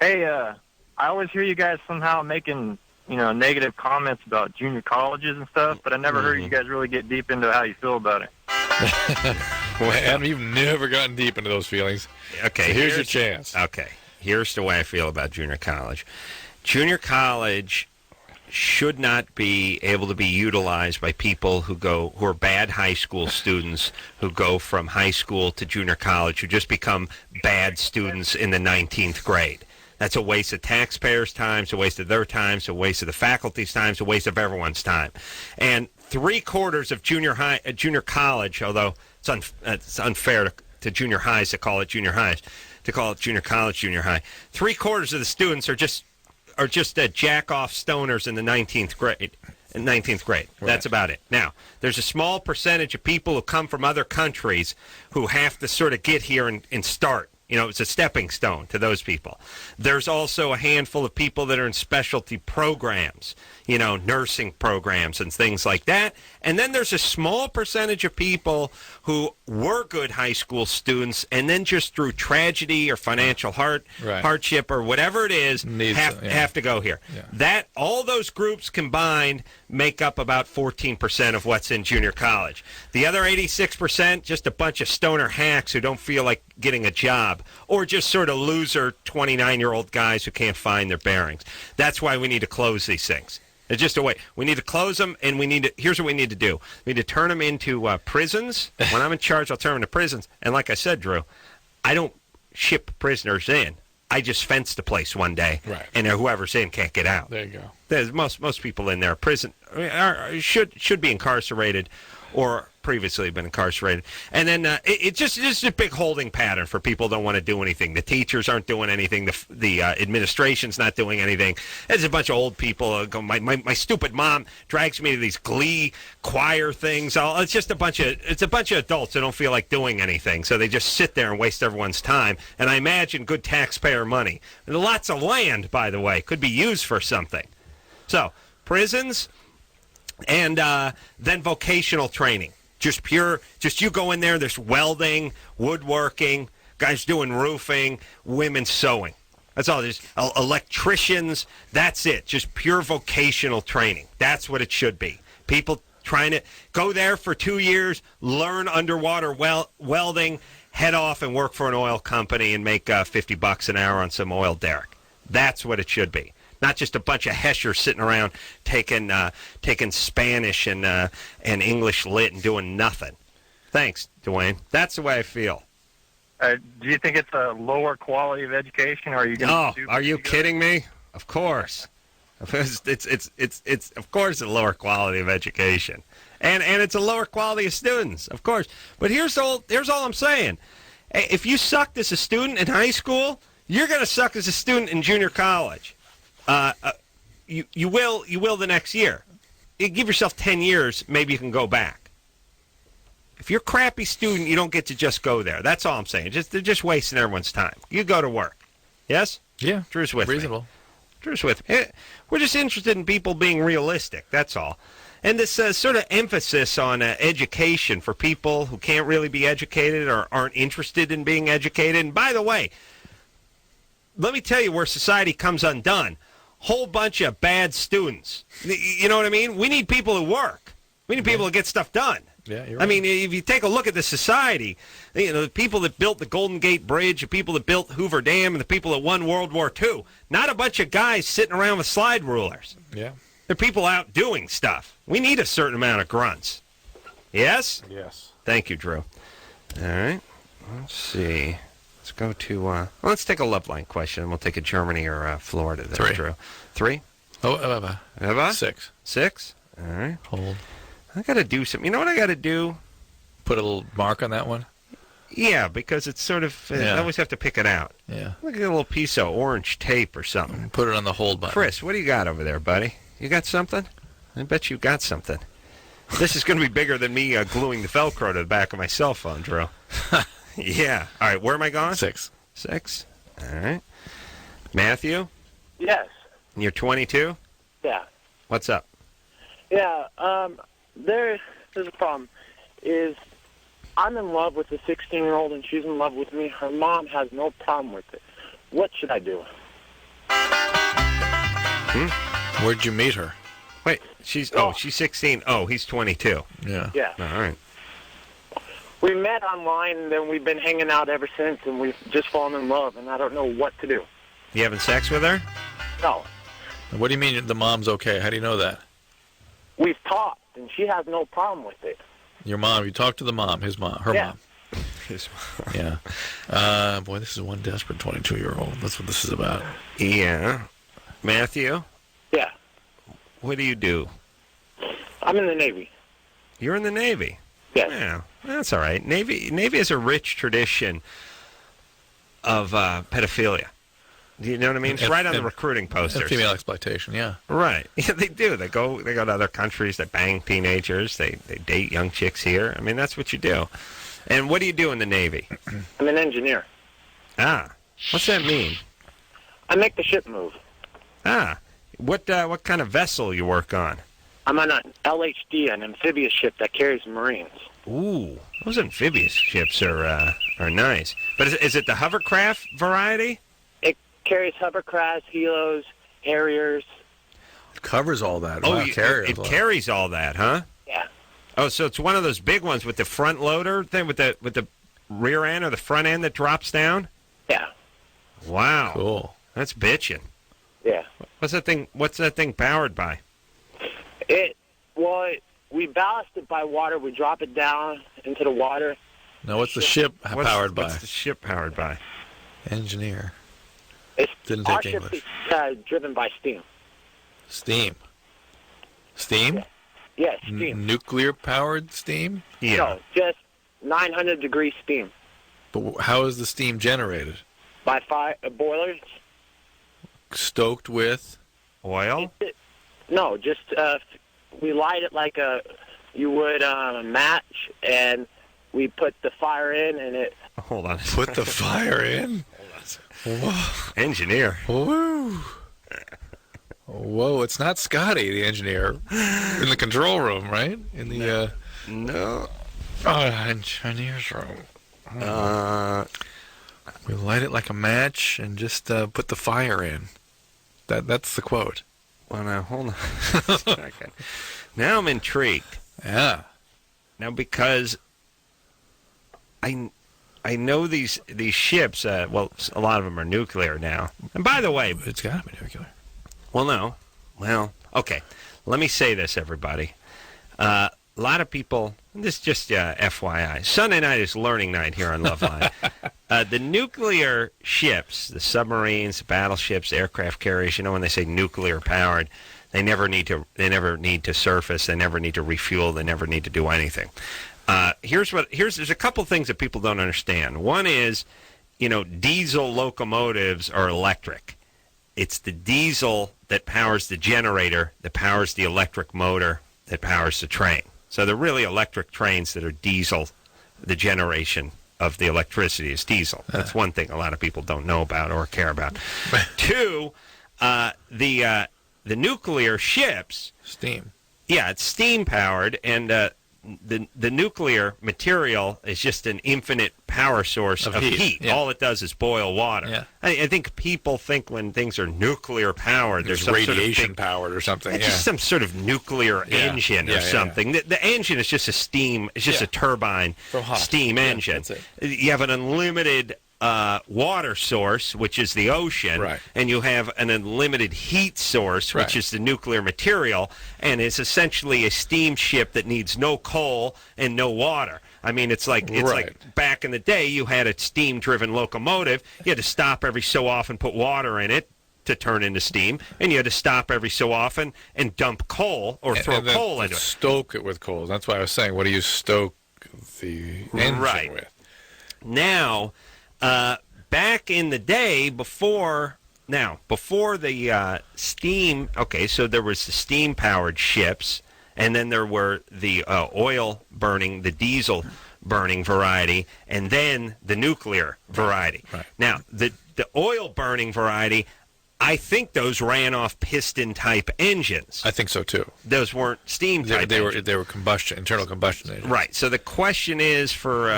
Hey, I always hear you guys somehow making, negative comments about junior colleges and stuff, but I never heard you guys really get deep into how you feel about it. Well, Adam, you've never gotten deep into those feelings. Okay, so here's your chance. Okay, here's the way I feel about junior college. Junior college should not be able to be utilized by people who are bad high school students who go from high school to junior college who just become bad students in the 19th grade. That's a waste of taxpayers' time, it's a waste of their time, it's a waste of the faculty's time, it's a waste of everyone's time. And 3/4 of junior college, although it's unfair to junior highs to call it junior highs, to call it junior college, junior high. 3/4 of the students are just jack-off stoners in the 19th grade. Right. That's about it. Now, there's a small percentage of people who come from other countries who have to sort of get here and start. It's a stepping stone to those people. There's also a handful of people that are in specialty programs, nursing programs and things like that. And then there's a small percentage of people who were good high school students and then just through tragedy or financial hardship or whatever it is have to go here. Yeah. All those groups combined make up about 14% of what's in junior college. The other 86%, just a bunch of stoner hacks who don't feel like getting a job, or just sort of loser 29-year-old guys who can't find their bearings. That's why we need to close these things. It's just a way. We need to close them, and here's what we need to do. We need to turn them into prisons. When I'm in charge, I'll turn them into prisons. And like I said, Drew, I don't ship prisoners in. I just fence the place one day, and whoever's in can't get out. There you go. There's most people in there should be incarcerated or previously been incarcerated. And then it's just a big holding pattern for people who don't want to do anything. The teachers aren't doing anything. The administration's not doing anything. There's a bunch of old people. My stupid mom drags me to these glee choir things. It's just a bunch of adults who don't feel like doing anything. So they just sit there and waste everyone's time. And I imagine good taxpayer money. And lots of land, by the way, could be used for something. So prisons and then vocational training. Just you go in there, there's welding, woodworking, guys doing roofing, women sewing. That's all. There's electricians. That's it. Just pure vocational training. That's what it should be. People trying to go there for 2 years, learn underwater welding, head off and work for an oil company and make $50 an hour on some oil derrick. That's what it should be. Not just a bunch of heshers sitting around taking Spanish and English lit and doing nothing. Thanks, Dwayne. That's the way I feel. Do you think it's a lower quality of education, or are you going to? Are you kidding me? Of course. It's of course a lower quality of education, and it's a lower quality of students, of course. But here's all I'm saying. If you sucked as a student in high school, you're going to suck as a student in junior college. You will the next year. You give yourself 10 years, maybe you can go back. If you're a crappy student, you don't get to just go there. That's all I'm saying. They're just wasting everyone's time. You go to work. Yes? Yeah. Drew's with reasonable. me. Drew's with me. We're just interested in people being realistic. That's all. And this sort of emphasis on education for people who can't really be educated or aren't interested in being educated. And by the way, let me tell you where society comes undone. Whole bunch of bad students. You know what I mean? We need people who work. We need people to get stuff done. Yeah, you're right. I mean, if you take a look at the society, the people that built the Golden Gate Bridge, the people that built Hoover Dam, and the people that won World War II, not a bunch of guys sitting around with slide rulers. Yeah. They're people out doing stuff. We need a certain amount of grunts. Yes? Yes. Thank you, Drew. All right. Let's see. Let's go to... let's take a Loveline question. We'll take a Germany or Florida there, 3. Drew. 3? Oh, 6. 6? All right. Hold. I got to do something. You know what I got to do? Put a little mark on that one? Yeah, because it's sort of... I always have to pick it out. Yeah. Look at a little piece of orange tape or something. Put it on the hold button. Chris, what do you got over there, buddy? You got something? I bet you got something. This is going to be bigger than me gluing the Velcro to the back of my cell phone, Drew. Yeah. All right, where am I going? 6. 6? All right. Matthew? Yes. You're 22? Yeah. What's up? Yeah, there's a problem. I'm in love with a 16-year-old, and she's in love with me. Her mom has no problem with it. What should I do? Where'd you meet her? Wait, she's 16. Oh, he's 22. Yeah. Yeah. All right. We met online, and then we've been hanging out ever since, and we've just fallen in love, and I don't know what to do. You having sex with her? No. What do you mean the mom's okay? How do you know that? We've talked, and she has no problem with it. Your mom. You talked to the mom, her mom. His mom. Yeah. Boy, this is one desperate 22-year-old. That's what this is about. Yeah. Matthew? Yeah. What do you do? I'm in the Navy. You're in the Navy? Yes. Yeah. That's all right. Navy has a rich tradition of pedophilia. Do you know what I mean? It's right on the recruiting posters. Female exploitation, yeah. Right. Yeah, they do. They go to other countries. They bang teenagers. They date young chicks here. I mean, that's what you do. And what do you do in the Navy? I'm an engineer. Ah. What's that mean? I make the ship move. Ah. What kind of vessel you work on? I'm on an LHD, an amphibious ship that carries Marines. Ooh, those amphibious ships are nice. But is it the hovercraft variety? It carries hovercrafts, helos, Harriers. It covers all that. Oh, wow, it carries all that, huh? Yeah. Oh, so it's one of those big ones with the front loader thing, with the rear end or the front end that drops down? Yeah. Wow. Cool. That's bitchin'. Yeah. What's that thing powered by? We ballast it by water. We drop it down into the water. Now, what's the ship powered by? What's the ship powered by? Engineer. Didn't Our take ship English. is driven by steam. Steam? Steam? Yes, steam. Nuclear-powered steam? Yeah. No, just 900-degree steam. But how is the steam generated? By boilers. Stoked with? Oil? No, just we light it like you would a match, and we put the fire in, and it... Hold on. Put the fire in? Whoa. Engineer. Whoa. Whoa, it's not Scotty, the engineer, in the control room, right? In the, No. Engineer's room. We light it like a match and just put the fire in. That's the quote. Well, now, hold on a second. Now I'm intrigued. Yeah. Now, because I know these ships, well, a lot of them are nuclear now. And by the way... It's got to be nuclear. Well, no. Well, okay. Let me say this, everybody. A lot of people... This is just FYI. Sunday night is learning night here on Loveline. The nuclear ships, the submarines, the battleships, the aircraft carriers, when they say nuclear powered, they never need to surface, they never need to refuel, they never need to do anything. There's a couple things that people don't understand. One is, diesel locomotives are electric. It's the diesel that powers the generator, that powers the electric motor, that powers the train. So they're really electric trains that are diesel. The generation of the electricity is diesel. That's one thing a lot of people don't know about or care about. Two, the nuclear ships... Steam. Yeah, it's steam-powered, and the nuclear material is just an infinite power source of heat. Yeah. All it does is boil water. Yeah. I think people think when things are nuclear-powered, there's some radiation-powered or something. It's just some sort of nuclear engine or something. Yeah. The engine is just a steam. It's just a turbine steam engine. That's it. You have an unlimited water source, which is the ocean, right. and you have an unlimited heat source, which right. is the nuclear material, and it's essentially a steamship that needs no coal and no water. I mean, it's like back in the day, you had a steam-driven locomotive. You had to stop every so often, put water in it to turn into steam, and you had to stop every so often and dump coal or throw coal into it. Stoke it with coal. That's why I was saying, what do you stoke the engine with? Now, back in the day, before the steam, okay, so there was the steam-powered ships, and then there were the oil-burning, the diesel-burning variety, and then the nuclear variety. Right. Now, the oil-burning variety, I think those ran off piston-type engines. I think so, too. Those weren't steam-type engines. They were internal combustion engines. Right, so the question is for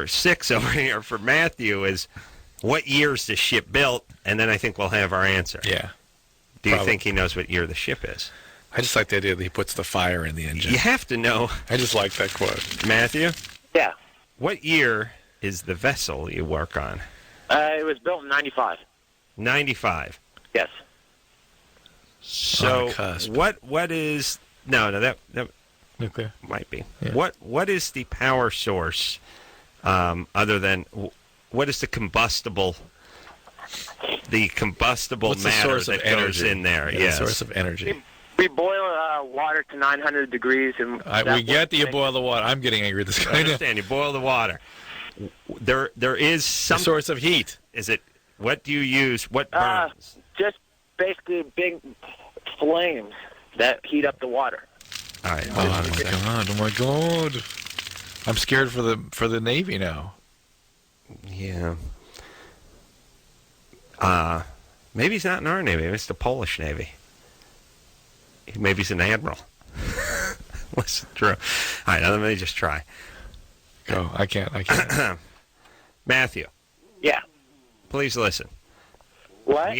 six over here, for Matthew, is what year is this ship built? And then I think we'll have our answer. Yeah. Do you think he knows what year the ship is? I just like the idea that he puts the fire in the engine. You have to know. I just like that quote. Matthew? Yeah. What year is the vessel you work on? It was built in 95. 95. Yes. So what is that nuclear might be. Yeah. What is the power source other than what is the combustible matter that goes in there? Yeah, yes. The source of energy. We boil water to 900 degrees. And we get that you boil the water. I'm getting angry at this guy. I understand. You boil the water. There is some source of heat. Is it? What do you use? What burns? Just basically big flames that heat up the water. All right. Oh my god! I'm scared for the Navy now. Yeah. Maybe he's not in our Navy. Maybe it's the Polish Navy. Maybe he's an admiral. Listen, Drew. All right, now let me just try. Go. I can't. Matthew. Yeah. Please listen. What?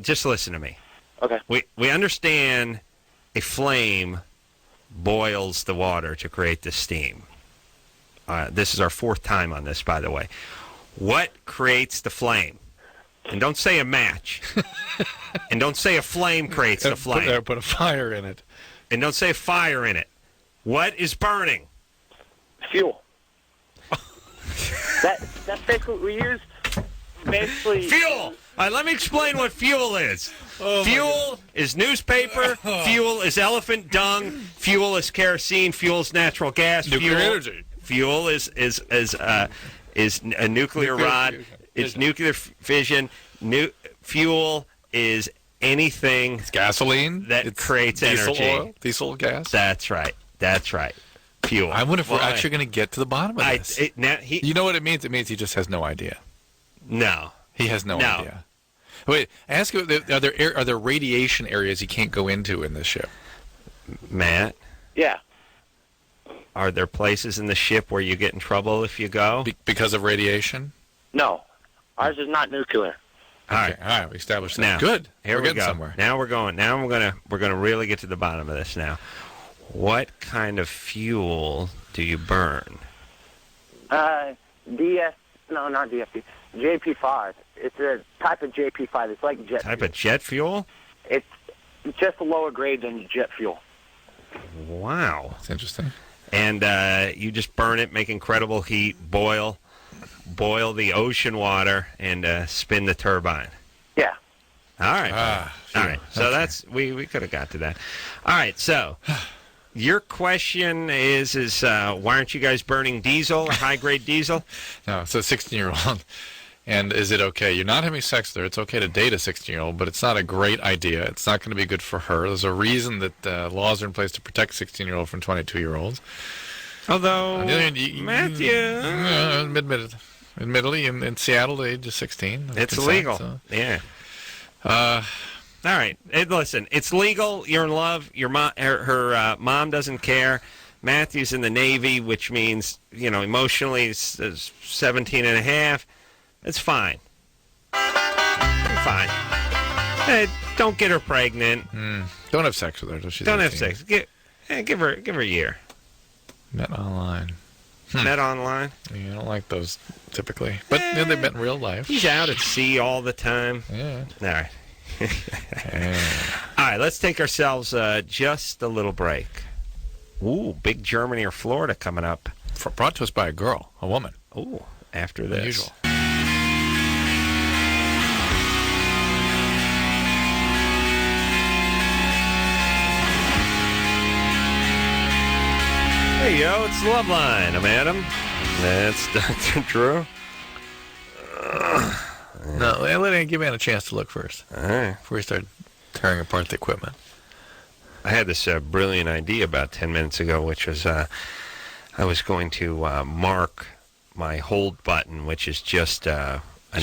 Just listen to me. Okay. We understand a flame boils the water to create the steam. This is our fourth time on this, by the way. What creates the flame? And don't say a match. And don't say a flame creates the flame. Put a fire in it. And don't say fire in it. What is burning? Fuel. That's basically what we use. Basically, fuel. All right, let me explain what fuel is. Fuel is newspaper. Fuel is elephant dung. Fuel is kerosene. Fuel is natural gas. Nuclear energy. Fuel is a nuclear rod. It's nuclear fission. Fuel is anything. It's gasoline that creates energy. Oil, diesel gas. That's right. Fuel. I wonder if we're actually going to get to the bottom of this. You know what it means? It means he just has no idea. No. He has no idea. Wait, ask you, are there radiation areas he can't go into in this ship? Matt? Yeah. Are there places in the ship where you get in trouble if you go? Because of radiation? No. Ours is not nuclear. All right, we established that. Now, good. Here we go. Somewhere. Now we're going. Now we're gonna really get to the bottom of this. Now, what kind of fuel do you burn? Not DFP. JP5. It's a type of JP5. It's like jet. Type of jet fuel? It's just a lower grade than jet fuel. Wow, that's interesting. And you just burn it, make incredible heat, boil the ocean water, and spin the turbine. Yeah. All right. All right. So that's we could have got to that. All right. So your question is why aren't you guys burning diesel or high grade diesel? No, it's a 16-year-old. And is it okay? You're not having sex with her. It's okay to date a 16-year-old, but it's not a great idea. It's not going to be good for her. There's a reason that laws are in place to protect 16-year-olds from 22-year-olds. Although, Matthew... Admittedly, in Seattle, the age of 16. It's illegal. So. Yeah. All right. Listen, it's legal. You're in love. Your mom, her mom doesn't care. Matthew's in the Navy, which means, emotionally, he's 17 and a half. It's fine. Fine. Hey, don't get her pregnant. Don't have sex with her. Till she's don't 18. Have sex. Give her a year. Met online. Met online? Yeah, I don't like those typically. But they met in real life. He's out at sea all the time. Yeah. All right. All right, let's take ourselves just a little break. Ooh, big Germany or Florida coming up. Brought to us by a woman. Ooh, after this. Unusual. Hey, yo, it's Loveline. I'm Adam. That's Dr. Drew. No, give me a chance to look first. All right. Before we start tearing apart the equipment. I had this brilliant idea about 10 minutes ago, which was I was going to mark my hold button, which is just a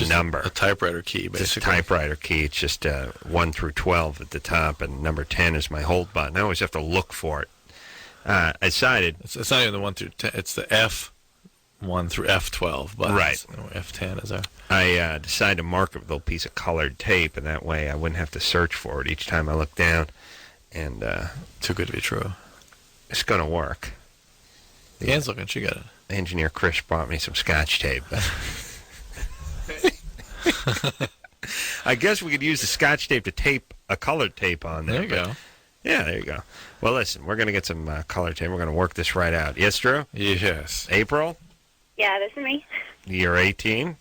number. A typewriter key, basically. Just a typewriter key. It's just 1 through 12 at the top, and number 10 is my hold button. I always have to look for it. I decided... It's not even the 1 through 10. It's the F1 through F12 buttons. Right. F10 is our... I decided to mark it with a little piece of colored tape, and that way I wouldn't have to search for it each time I looked down. And too good to be true. It's going to work. Anne's looking. She got it. Engineer Chris brought me some Scotch tape. I guess we could use the Scotch tape to tape a colored tape on there. There you go. Yeah, there you go. Well, listen, we're going to get some color tape. We're going to work this right out. Yes, Drew? Yes. April? Yeah, this is me. You're 18?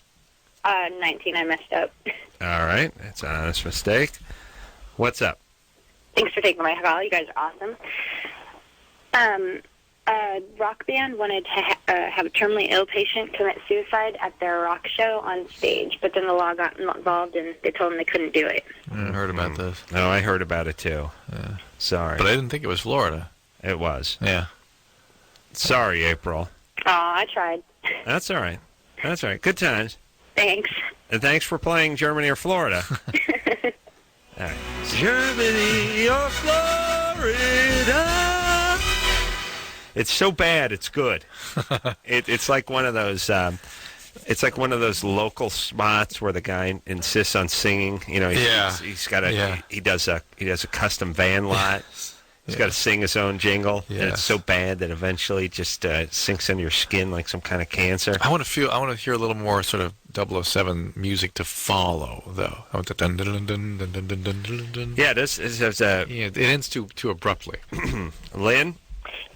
19. I messed up. All right. That's an honest mistake. What's up? Thanks for taking my call. You guys are awesome. A rock band wanted to have a terminally ill patient commit suicide at their rock show on stage, but then the law got involved and they told them they couldn't do it. I heard about this. No, I heard about it too. Yeah. Sorry. But I didn't think it was Florida. It was. Yeah. Sorry, April. Oh, I tried. That's all right. That's all right. Good times. Thanks. And thanks for playing Germany or Florida. All right. Germany or Florida. It's so bad, it's good. It's like one of those. It's like one of those local spots where the guy insists on singing. You know, he's got a he does a custom van lot. He's got to sing his own jingle, and it's so bad that eventually it just sinks into your skin like some kind of cancer. I want to hear a little more sort of 007 music to follow, though. I want the dun dun dun dun dun dun dun dun dun. Yeah, this is it ends too abruptly. Lynn?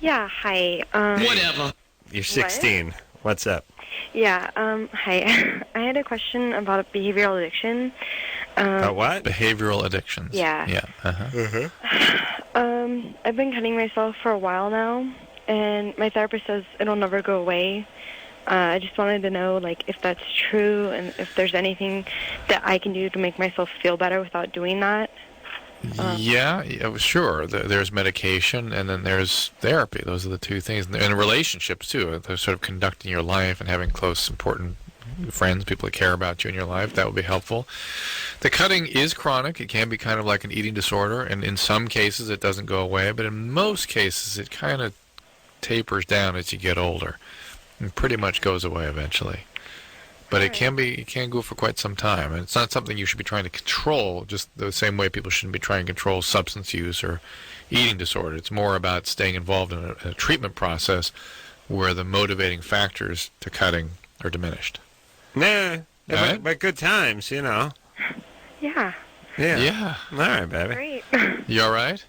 Yeah, hi. Whatever. You're 16. What? What's up? Yeah, hi. I had a question about behavioral addiction. About what? Behavioral addictions. Yeah. Yeah. Uh-huh. I've been cutting myself for a while now, and my therapist says it'll never go away. I just wanted to know, like, if that's true and if there's anything that I can do to make myself feel better without doing that. Yeah, sure. There's medication, and then there's therapy. Those are the two things. And relationships, too. They're sort of conducting your life and having close, important friends, people that care about you in your life. That would be helpful. The cutting is chronic. It can be kind of like an eating disorder, and in some cases it doesn't go away, but in most cases it kind of tapers down as you get older and pretty much goes away eventually. But it can go for quite some time, and it's not something you should be trying to control, just the same way people shouldn't be trying to control substance use or eating disorder. It's more about staying involved in a treatment process where the motivating factors to cutting are diminished. Nah, but good times, you know. Yeah. Yeah. All right, baby. Great. You all right?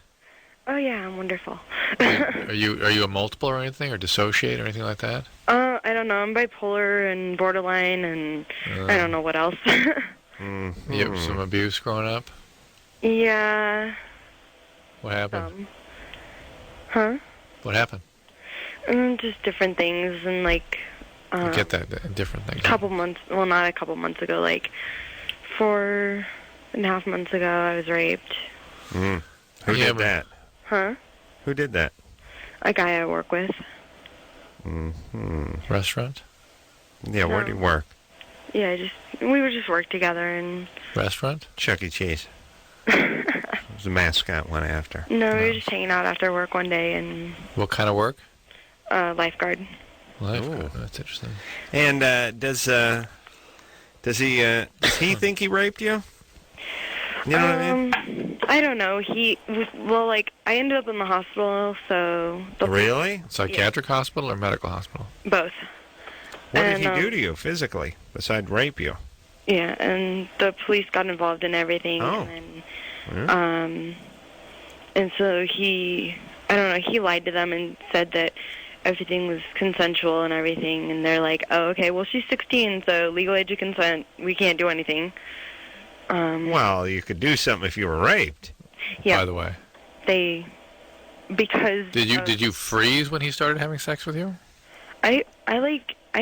Oh, yeah, I'm wonderful. Are you a multiple or anything, or dissociate or anything like that? I don't know. I'm bipolar and borderline, and I don't know what else. You have some abuse growing up? Yeah. What happened? Huh? What happened? Just different things, and like... I get that, different things. Not a couple months ago, like 4.5 months ago, I was raped. Who did that? Huh? Who did that? A guy I work with. Restaurant? Yeah, where do you work? Yeah, we would just work together and... Restaurant? Chuck E. Cheese. It was the mascot one after. No, we were just hanging out after work one day and... What kind of work? Lifeguard. Lifeguard, that's interesting. And does he think he raped you? You know what I mean? I don't know. I ended up in the hospital, so... Really? Psychiatric hospital or medical hospital? Both. What did he do to you physically, besides rape you? Yeah, and the police got involved in everything. Oh. And so he lied to them and said that everything was consensual and everything. And they're like, oh, okay, well, she's 16, so legal age of consent, we can't do anything. Well, you could do something if you were raped. Yeah. By the way. Because... Did you freeze when he started having sex with you? I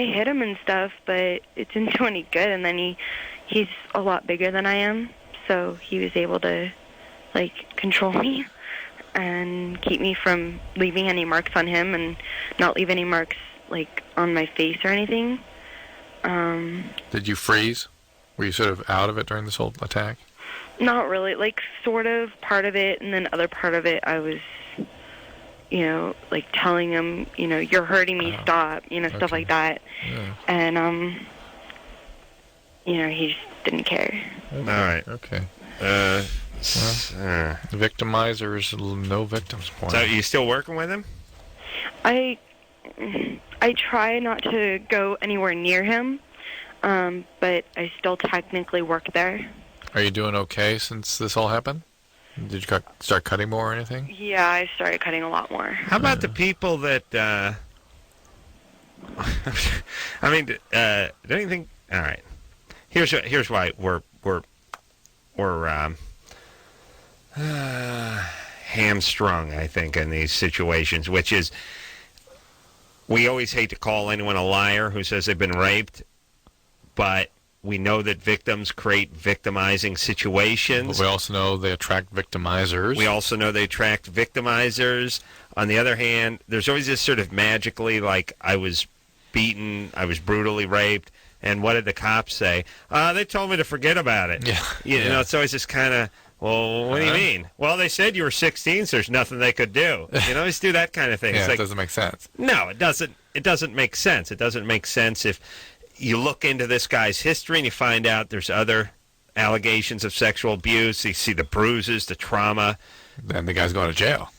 hit him and stuff, but it didn't do any good. And then he's a lot bigger than I am, so he was able to, control me and keep me from leaving any marks on him and not leave any marks, on my face or anything. Did you freeze? Were you sort of out of it during this whole attack? Not really. Sort of part of it, and then other part of it I was... telling him, you're hurting me, stop, stuff like that. Yeah. And, he just didn't care. All right. Okay. Victimizers, no victims point. So you still working with him? I try not to go anywhere near him, but I still technically work there. Are you doing okay since this all happened? Did you start cutting more or anything? Yeah, I started cutting a lot more. How about the people that, don't you think, all right. Here's why we're hamstrung, I think, in these situations, which is we always hate to call anyone a liar who says they've been raped, but we know that victims create victimizing situations. But we also know they attract victimizers. On the other hand, there's always this sort of magically, I was beaten, I was brutally raped, and what did the cops say? They told me to forget about it. Yeah. You know, it's always this kind of, well, what do you mean? Well, they said you were 16, so there's nothing they could do. You know, always do that kind of thing. Yeah, it's it doesn't make sense. No, it doesn't. It doesn't make sense. It doesn't make sense if you look into this guy's history and you find out there's other allegations of sexual abuse. You see the bruises, the trauma. Then the guy's going to jail.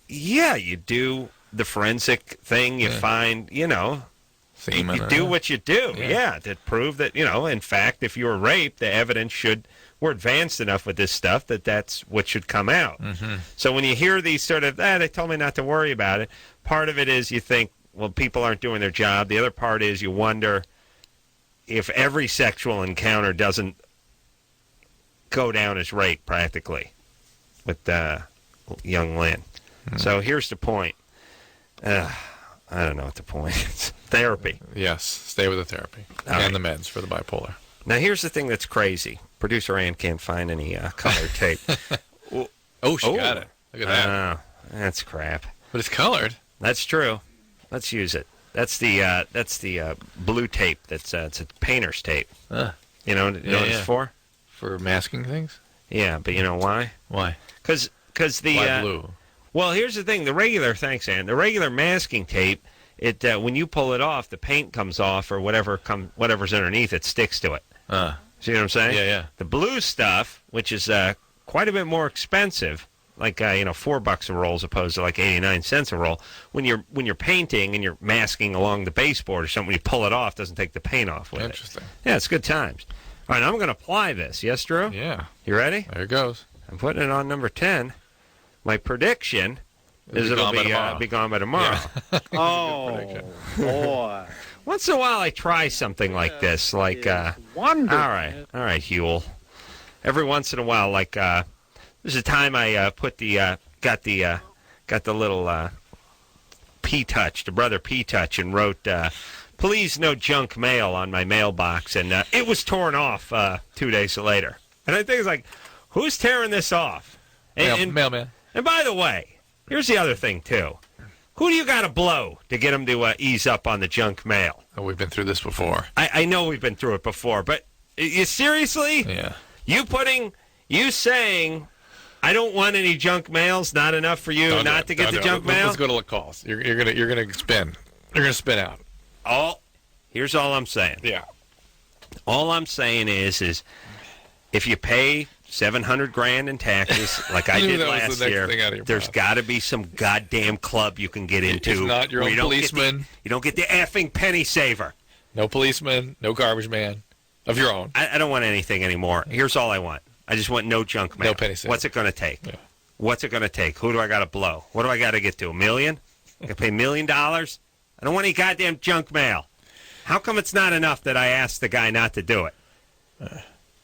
Yeah, you do the forensic thing. You find, you do what you do. Yeah, to prove that, in fact, if you were raped, the evidence we're advanced enough with this stuff that's what should come out. Mm-hmm. So when you hear these sort of, they told me not to worry about it, part of it is you think, well, people aren't doing their job. The other part is you wonder if every sexual encounter doesn't go down as rape, practically, with young Lynn. Mm-hmm. So here's the point. I don't know what the point is. Therapy. Yes, stay with the therapy. And the meds for the bipolar. Now, here's the thing that's crazy. Producer Ann can't find any colored tape. She got it. Look at that. That's crap. But it's colored. That's true. Let's use it. That's the blue tape. It's a painter's tape. You know what it's for? For masking things? Yeah, but you know why? Why? Because the why blue? Well, here's the thing. The regular masking tape, when you pull it off, the paint comes off or whatever's underneath it sticks to it. See what I'm saying? Yeah. The blue stuff, which is quite a bit more expensive, like $4 a roll as opposed to like 89 cents a roll. When you're painting and you're masking along the baseboard or something, when you pull it off, it doesn't take the paint off with Interesting. it. Yeah, it's good times. All right, I'm going to apply this. Yes, Drew? Yeah. You ready? There it goes. I'm putting it on number 10. My prediction is it'll be gone by tomorrow. Yeah. Oh, boy. Once in a while, I try something like this, wonderful. All right, Huel. Every once in a while, there's a time I got the little P-Touch, the brother P-Touch, and wrote, "Please no junk mail" on my mailbox, and it was torn off 2 days later. And I think it's who's tearing this off? Mailman. And by the way, here's the other thing too. Who do you got to blow to get them to ease up on the junk mail? Oh, we've been through this before. I know we've been through it before, but you seriously? Yeah. You saying I don't want any junk mail's not enough for you not to get the junk mail? Let's go to LaCalls. You're gonna spin. You're gonna spin out. Here's all I'm saying. Yeah. All I'm saying is if you pay $700,000 in taxes, like I did last year. There's got to be some goddamn club you can get into. If not your own policeman. You don't get the effing penny saver. No policeman, no garbage man of your own. I don't want anything anymore. Here's all I want. I just want no junk mail. No penny saver. What's it going to take? Yeah. What's it going to take? Who do I got to blow? What do I got to get to? $1 million? I got to pay $1 million? I don't want any goddamn junk mail. How come it's not enough that I asked the guy not to do it?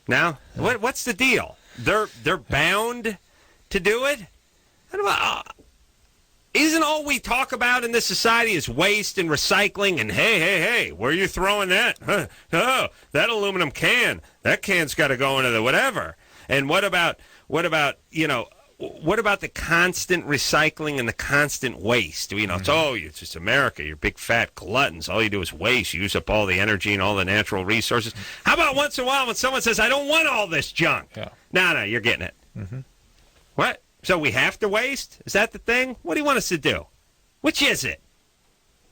Now, what's the deal? They're bound to do it? Isn't all we talk about in this society is waste and recycling and hey, where are you throwing that? Huh? Oh, that aluminum can. That can's got to go into the whatever. And what about the constant recycling and the constant waste? It's just America. You're big fat gluttons. All you do is waste. You use up all the energy and all the natural resources. How about once in a while when someone says, I don't want all this junk? Yeah. No, you're getting it. Mm-hmm. What? So we have to waste? Is that the thing? What do you want us to do? Which is it?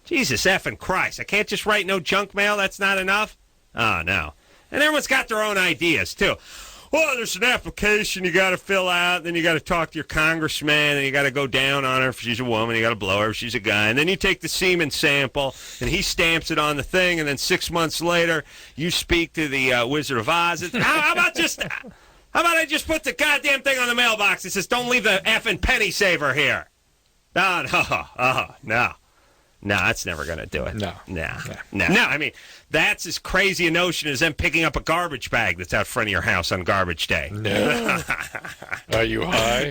Jesus effing Christ. I can't just write no junk mail? That's not enough? Oh, no. And everyone's got their own ideas, too. Well, there's an application you got to fill out, then you got to talk to your congressman, and you got to go down on her if she's a woman, you got to blow her if she's a guy, and then you take the semen sample, and he stamps it on the thing, and then 6 months later, you speak to the Wizard of Oz. How about I just put the goddamn thing on the mailbox that says, don't leave the effing penny saver here? No, that's never going to do it. No. I mean, that's as crazy a notion as them picking up a garbage bag that's out front of your house on garbage day. No. Are you high?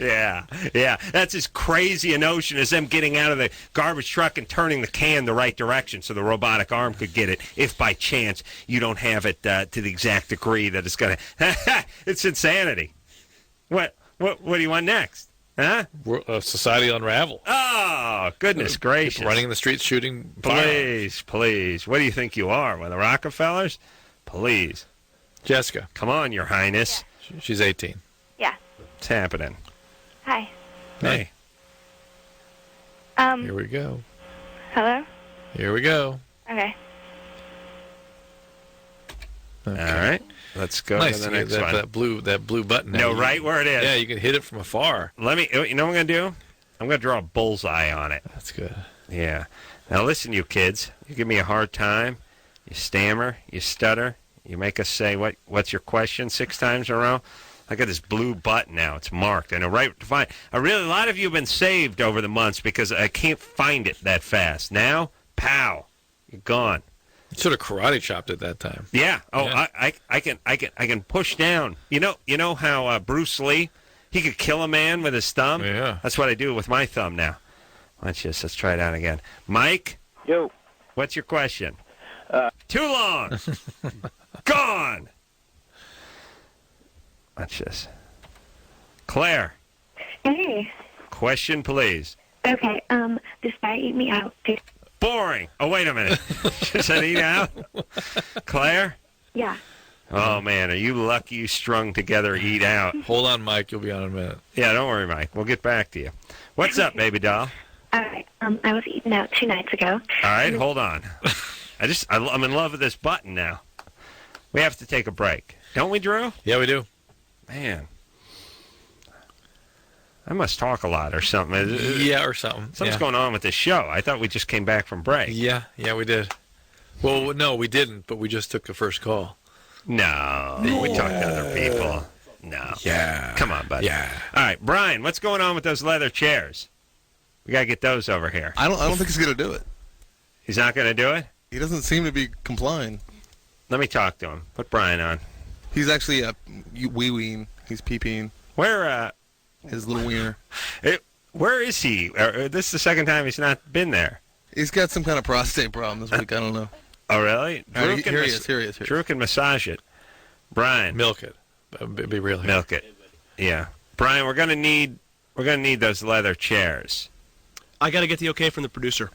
Yeah. That's as crazy a notion as them getting out of the garbage truck and turning the can the right direction so the robotic arm could get it if by chance you don't have it to the exact degree that it's going to... It's insanity. What do you want next? Huh? Society unravel. Oh, goodness gracious. Running in the streets shooting Please. What do you think you are? One of the Rockefellers? Please. Jessica. Come on, Your Highness. Yeah. She's 18. Yeah. What's happening? Hi. Hey. Here we go. Hello? Here we go. Okay. All right. Let's go to the next one. That blue button. No, right where it is. Yeah, you can hit it from afar. You know what I'm going to do? I'm going to draw a bullseye on it. That's good. Yeah. Now listen, you kids. You give me a hard time. You stammer. You stutter. You make us say, what's your question 6 times in a row? I got this blue button now. It's marked. I know right to find. A lot of you have been saved over the months because I can't find it that fast. Now, pow, you're gone. Sort of karate chopped at that time. Yeah. Oh, yeah. I can push down. You know how Bruce Lee, he could kill a man with his thumb. Yeah. That's what I do with my thumb now. Let's try it out again. Mike. Yo. What's your question? Too long. Gone. Watch this. Claire. Hey. Question, please. Okay. This guy ate me out. Boring. Oh, wait a minute. She said eat out? Claire? Yeah. Oh, man. Are you lucky you strung together eat out? Hold on, Mike. You'll be on in a minute. Yeah, don't worry, Mike. We'll get back to you. What's up, baby doll? All right. I was eating out 2 nights ago. All right, hold on. I'm in love with this button now. We have to take a break. Don't we, Drew? Yeah, we do. Man. I must talk a lot or something. Yeah, or something. Something's going on with this show. I thought we just came back from break. Yeah, we did. Well, no, we didn't, but we just took the first call. No. We talked to other people. No. Yeah. Come on, buddy. Yeah. All right, Brian, what's going on with those leather chairs? We got to get those over here. I don't think he's going to do it. He's not going to do it? He doesn't seem to be complying. Let me talk to him. Put Brian on. He's actually wee-weeing. He's pee-peeing. Where, his little wiener. Where is he? This is the second time he's not been there. He's got some kind of prostate problem this week. I don't know. Oh, really? Here he is. Drew can massage it. Brian. Milk it. Be real here. Milk it. Yeah. Brian, we're gonna need those leather chairs. I got to get the okay from the producer.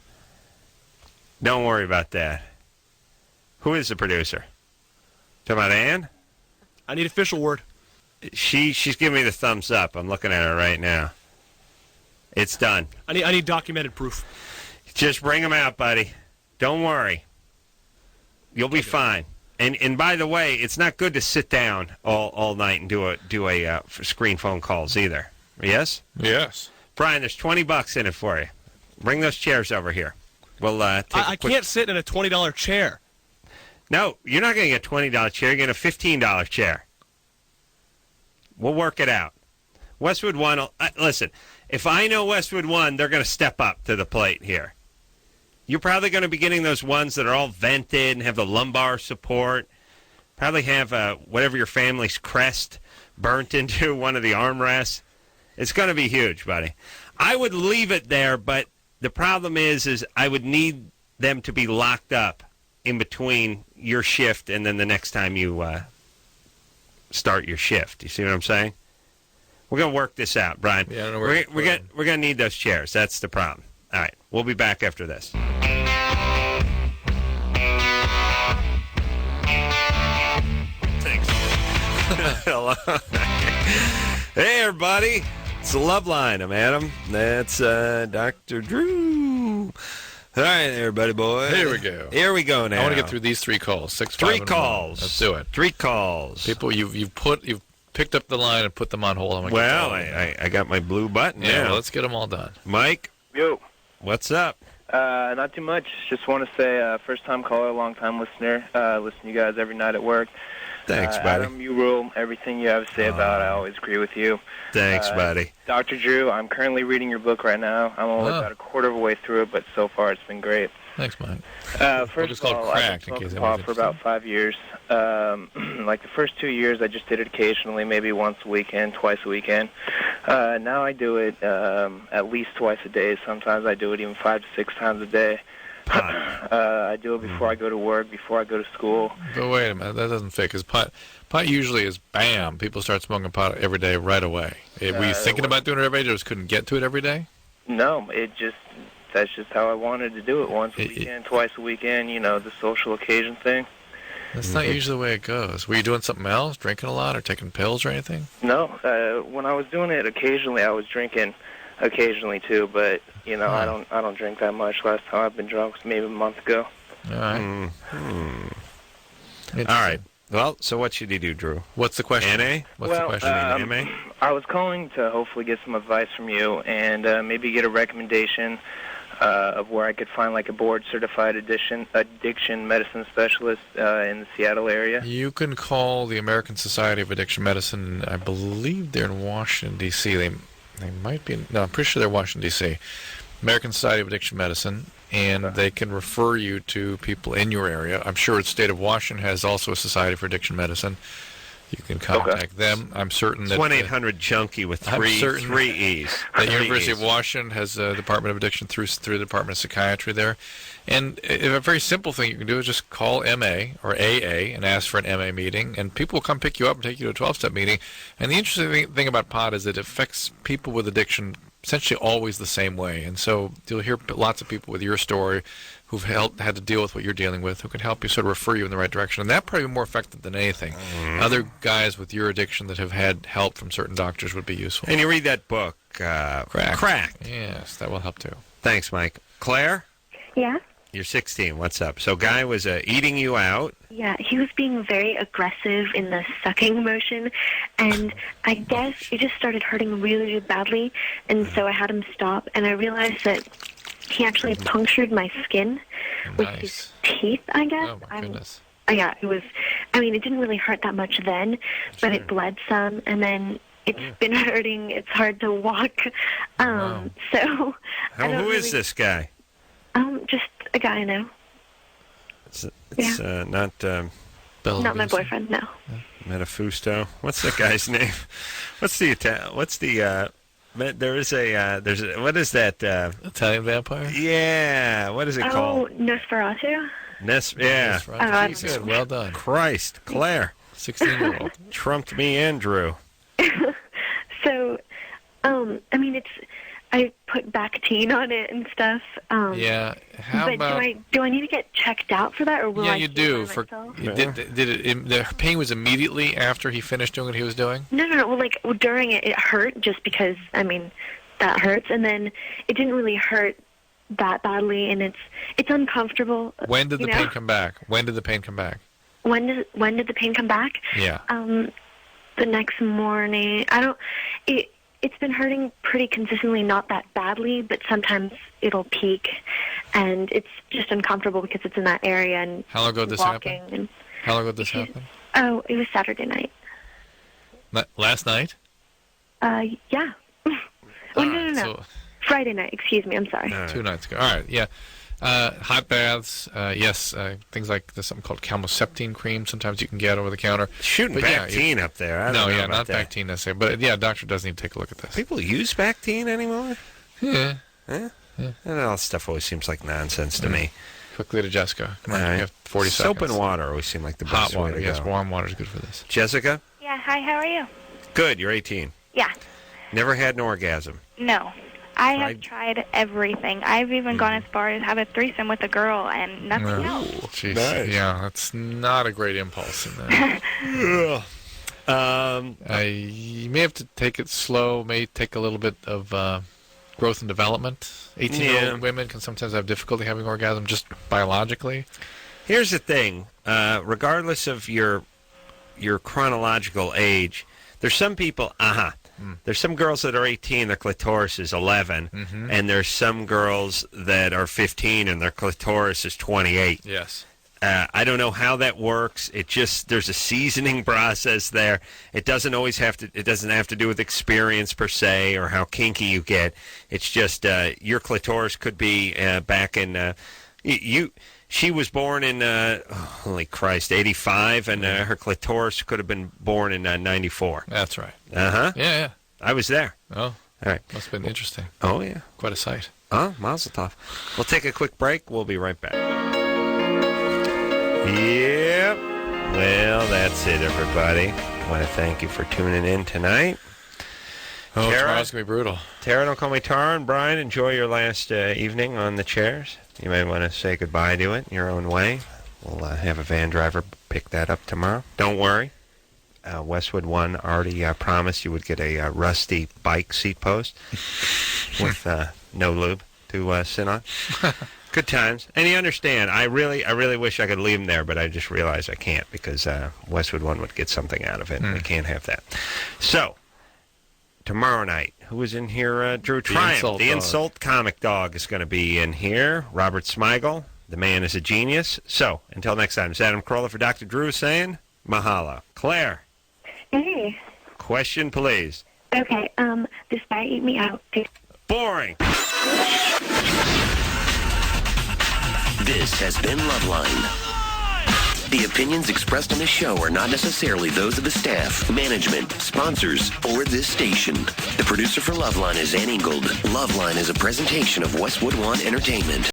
Don't worry about that. Who is the producer? Talking about Ann? I need official word. She's giving me the thumbs up. I'm looking at her right now. It's done. I need documented proof. Just bring them out, buddy. Don't worry. You'll be fine. And by the way, it's not good to sit down all night and do a screen phone calls either. Yes? Yes. Brian, there's $20 in it for you. Bring those chairs over here. We'll I can't sit in a $20 chair. No, you're not going to get a $20 chair. You're going to get a $15 chair. We'll work it out. Westwood One, listen, if I know Westwood One, they're going to step up to the plate here. You're probably going to be getting those ones that are all vented and have the lumbar support. Probably have whatever your family's crest burnt into one of the armrests. It's going to be huge, buddy. I would leave it there, but the problem is I would need them to be locked up in between your shift and then the next time you start your shift. You see what I'm saying? We're going to work this out, Brian. Yeah, I don't know we're going to need those chairs. That's the problem. All right, we'll be back after this. Thanks. Hello. Hey, everybody. It's the Loveline. I'm Adam. That's Dr. Drew. All right, everybody, boy. Here we go. Here we go now. I want to get through these 3 calls. 6, 5, 3 and calls. 1. Let's do it. 3 calls. People, you've picked up the line and put them on hold. Well, I got my blue button. Yeah, now. let's get them all done. Mike. Yo. What's up? Not too much. Just want to say, first-time caller, long-time listener. Listen to you guys every night at work. Thanks, buddy. Adam, you rule. Everything you have to say about it, I always agree with you. Thanks, buddy. Dr. Drew, I'm currently reading your book right now. I'm only about a quarter of a way through it, but so far it's been great. Thanks, Mike. First of all, I've been smoking pot for about 5 years. Like the first 2 years, I just did it occasionally, maybe once a weekend, twice a weekend. Now I do it at least twice a day. Sometimes I do it even 5 to 6 times a day. I do it before I go to work, before I go to school. But wait a minute, that doesn't fit, because pot usually is bam. People start smoking pot every day right away. Were you thinking about doing it every day, or just couldn't get to it every day? No, that's just how I wanted to do it. Once a weekend, twice a weekend, the social occasion thing. That's not usually the way it goes. Were you doing something else, drinking a lot, or taking pills or anything? No, when I was doing it occasionally, I was drinking occasionally too, but I don't drink that much. Last time I've been drunk was maybe a month ago. All right. All right. Well, so what should he do, Drew? What's the question? NA? What's the question? MA? I was calling to hopefully get some advice from you and maybe get a recommendation of where I could find like a board-certified addiction medicine specialist in the Seattle area. You can call the American Society of Addiction Medicine. I believe they're in Washington, D.C. They might be. No, I'm pretty sure they're Washington, D.C. American Society of Addiction Medicine, and they can refer you to people in your area. I'm sure the state of Washington has also a Society for Addiction Medicine. You can contact them. I'm certain that 1-800-JUNKIE with three E's. The University of Washington has a Department of Addiction through the Department of Psychiatry there. And a very simple thing you can do is just call MA or AA and ask for an MA meeting, and people will come pick you up and take you to a 12-step meeting. And the interesting thing about pot is it affects people with addiction essentially always the same way. And so you'll hear lots of people with your story who've had to deal with what you're dealing with, who can help you sort of refer you in the right direction. And that probably be more effective than anything. Other guys with your addiction that have had help from certain doctors would be useful. And you read that book, Cracked. Yes, that will help too. Thanks, Mike. Claire? Yeah? You're 16. What's up? So guy was eating you out. Yeah, he was being very aggressive in the sucking motion, and I guess it just started hurting really, really badly, and so I had him stop, and I realized that he actually punctured my skin with his teeth, I guess. Oh, my goodness. Yeah, it was, I mean, it didn't really hurt that much then, but it bled some, and then it's been hurting. It's hard to walk. So Who is this guy? Just a guy I know. It's not... Not my boyfriend, no. Metafusto. What's that guy's name? What's the there is what is that? Italian vampire? Yeah. What is it called? Oh, Nosferatu? Yeah. Nosferatu. Jesus, well done. Christ, Claire. 16-year-old. Trumped me and Drew. So, I mean, I put Bactine on it and stuff. Yeah. How about? Do I need to get checked out for that, or will I? Yeah, you do. Myself? The pain was immediately after he finished doing what he was doing? No. Well, during it hurt just because, I mean, that hurts, and then it didn't really hurt that badly, and it's uncomfortable. When did the pain come back? when did the pain come back? Yeah. The next morning. It's been hurting pretty consistently, not that badly, but sometimes it'll peak, and it's just uncomfortable because it's in that area. And how long ago did this happen? How long ago did this happen? Oh, it was Saturday night. Last night? Yeah. No. So, Friday night, excuse me, I'm sorry. 2 nights ago. All right, yeah. Hot baths, yes. Things like there's something called calmoseptine cream. Sometimes you can get over the counter. Shooting Bactine up there. I don't know not that. Bactine necessarily. But yeah, doctor does need to take a look at this. People use Bactine anymore? Yeah. Yeah. And all that stuff always seems like nonsense to me. Quickly to Jessica. Come on, you have 40 seconds. Soap and water always seem like the best Hot water, way to go. yes. Warm water is good for this. Jessica? Yeah, hi, how are you? Good, you're 18. Yeah. Never had an orgasm? No. I have tried everything. I've even gone as far as have a threesome with a girl and nothing else. Jeez. Nice. Yeah, that's not a great impulse in that. You may have to take it slow, may take a little bit of growth and development. 18-year-old women can sometimes have difficulty having orgasm just biologically. Here's the thing. Regardless of your chronological age, there's some people, there's some girls that are 18, their clitoris is 11, and there's some girls that are 15 and their clitoris is 28. Yes. I don't know how that works. There's a seasoning process there. It doesn't have to do with experience per se or how kinky you get. It's just your clitoris could be back in she was born in holy Christ, 85, and her clitoris could have been born in 94. That's right. Yeah. I was there. Oh. All right. Must have been interesting. Oh yeah. Quite a sight. Mazel tov. We'll take a quick break. We'll be right back. Yep. Well, that's it, everybody. I want to thank you for tuning in tonight. Oh, tomorrow's going to be brutal. Tara, don't call me Tara. And Brian, enjoy your last evening on the chairs. You may want to say goodbye to it in your own way. We'll have a van driver pick that up tomorrow. Don't worry. Westwood One already promised you would get a rusty bike seat post with no lube to sit on. Good times. And you understand, I really wish I could leave them there, but I just realized I can't because Westwood One would get something out of it, and we can't have that. So, tomorrow night, who is in here? Drew Triumph. The Insult Comic Dog is going to be in here. Robert Smigel. The man is a genius. So, until next time, it's Adam Carolla for Dr. Drew saying mahalo. Claire. Hey. Question, please. Okay, this guy ate me out. Boring. This has been Loveline. The opinions expressed on the show are not necessarily those of the staff, management, sponsors, or this station. The producer for Loveline is Ann Ingold. Loveline is a presentation of Westwood One Entertainment.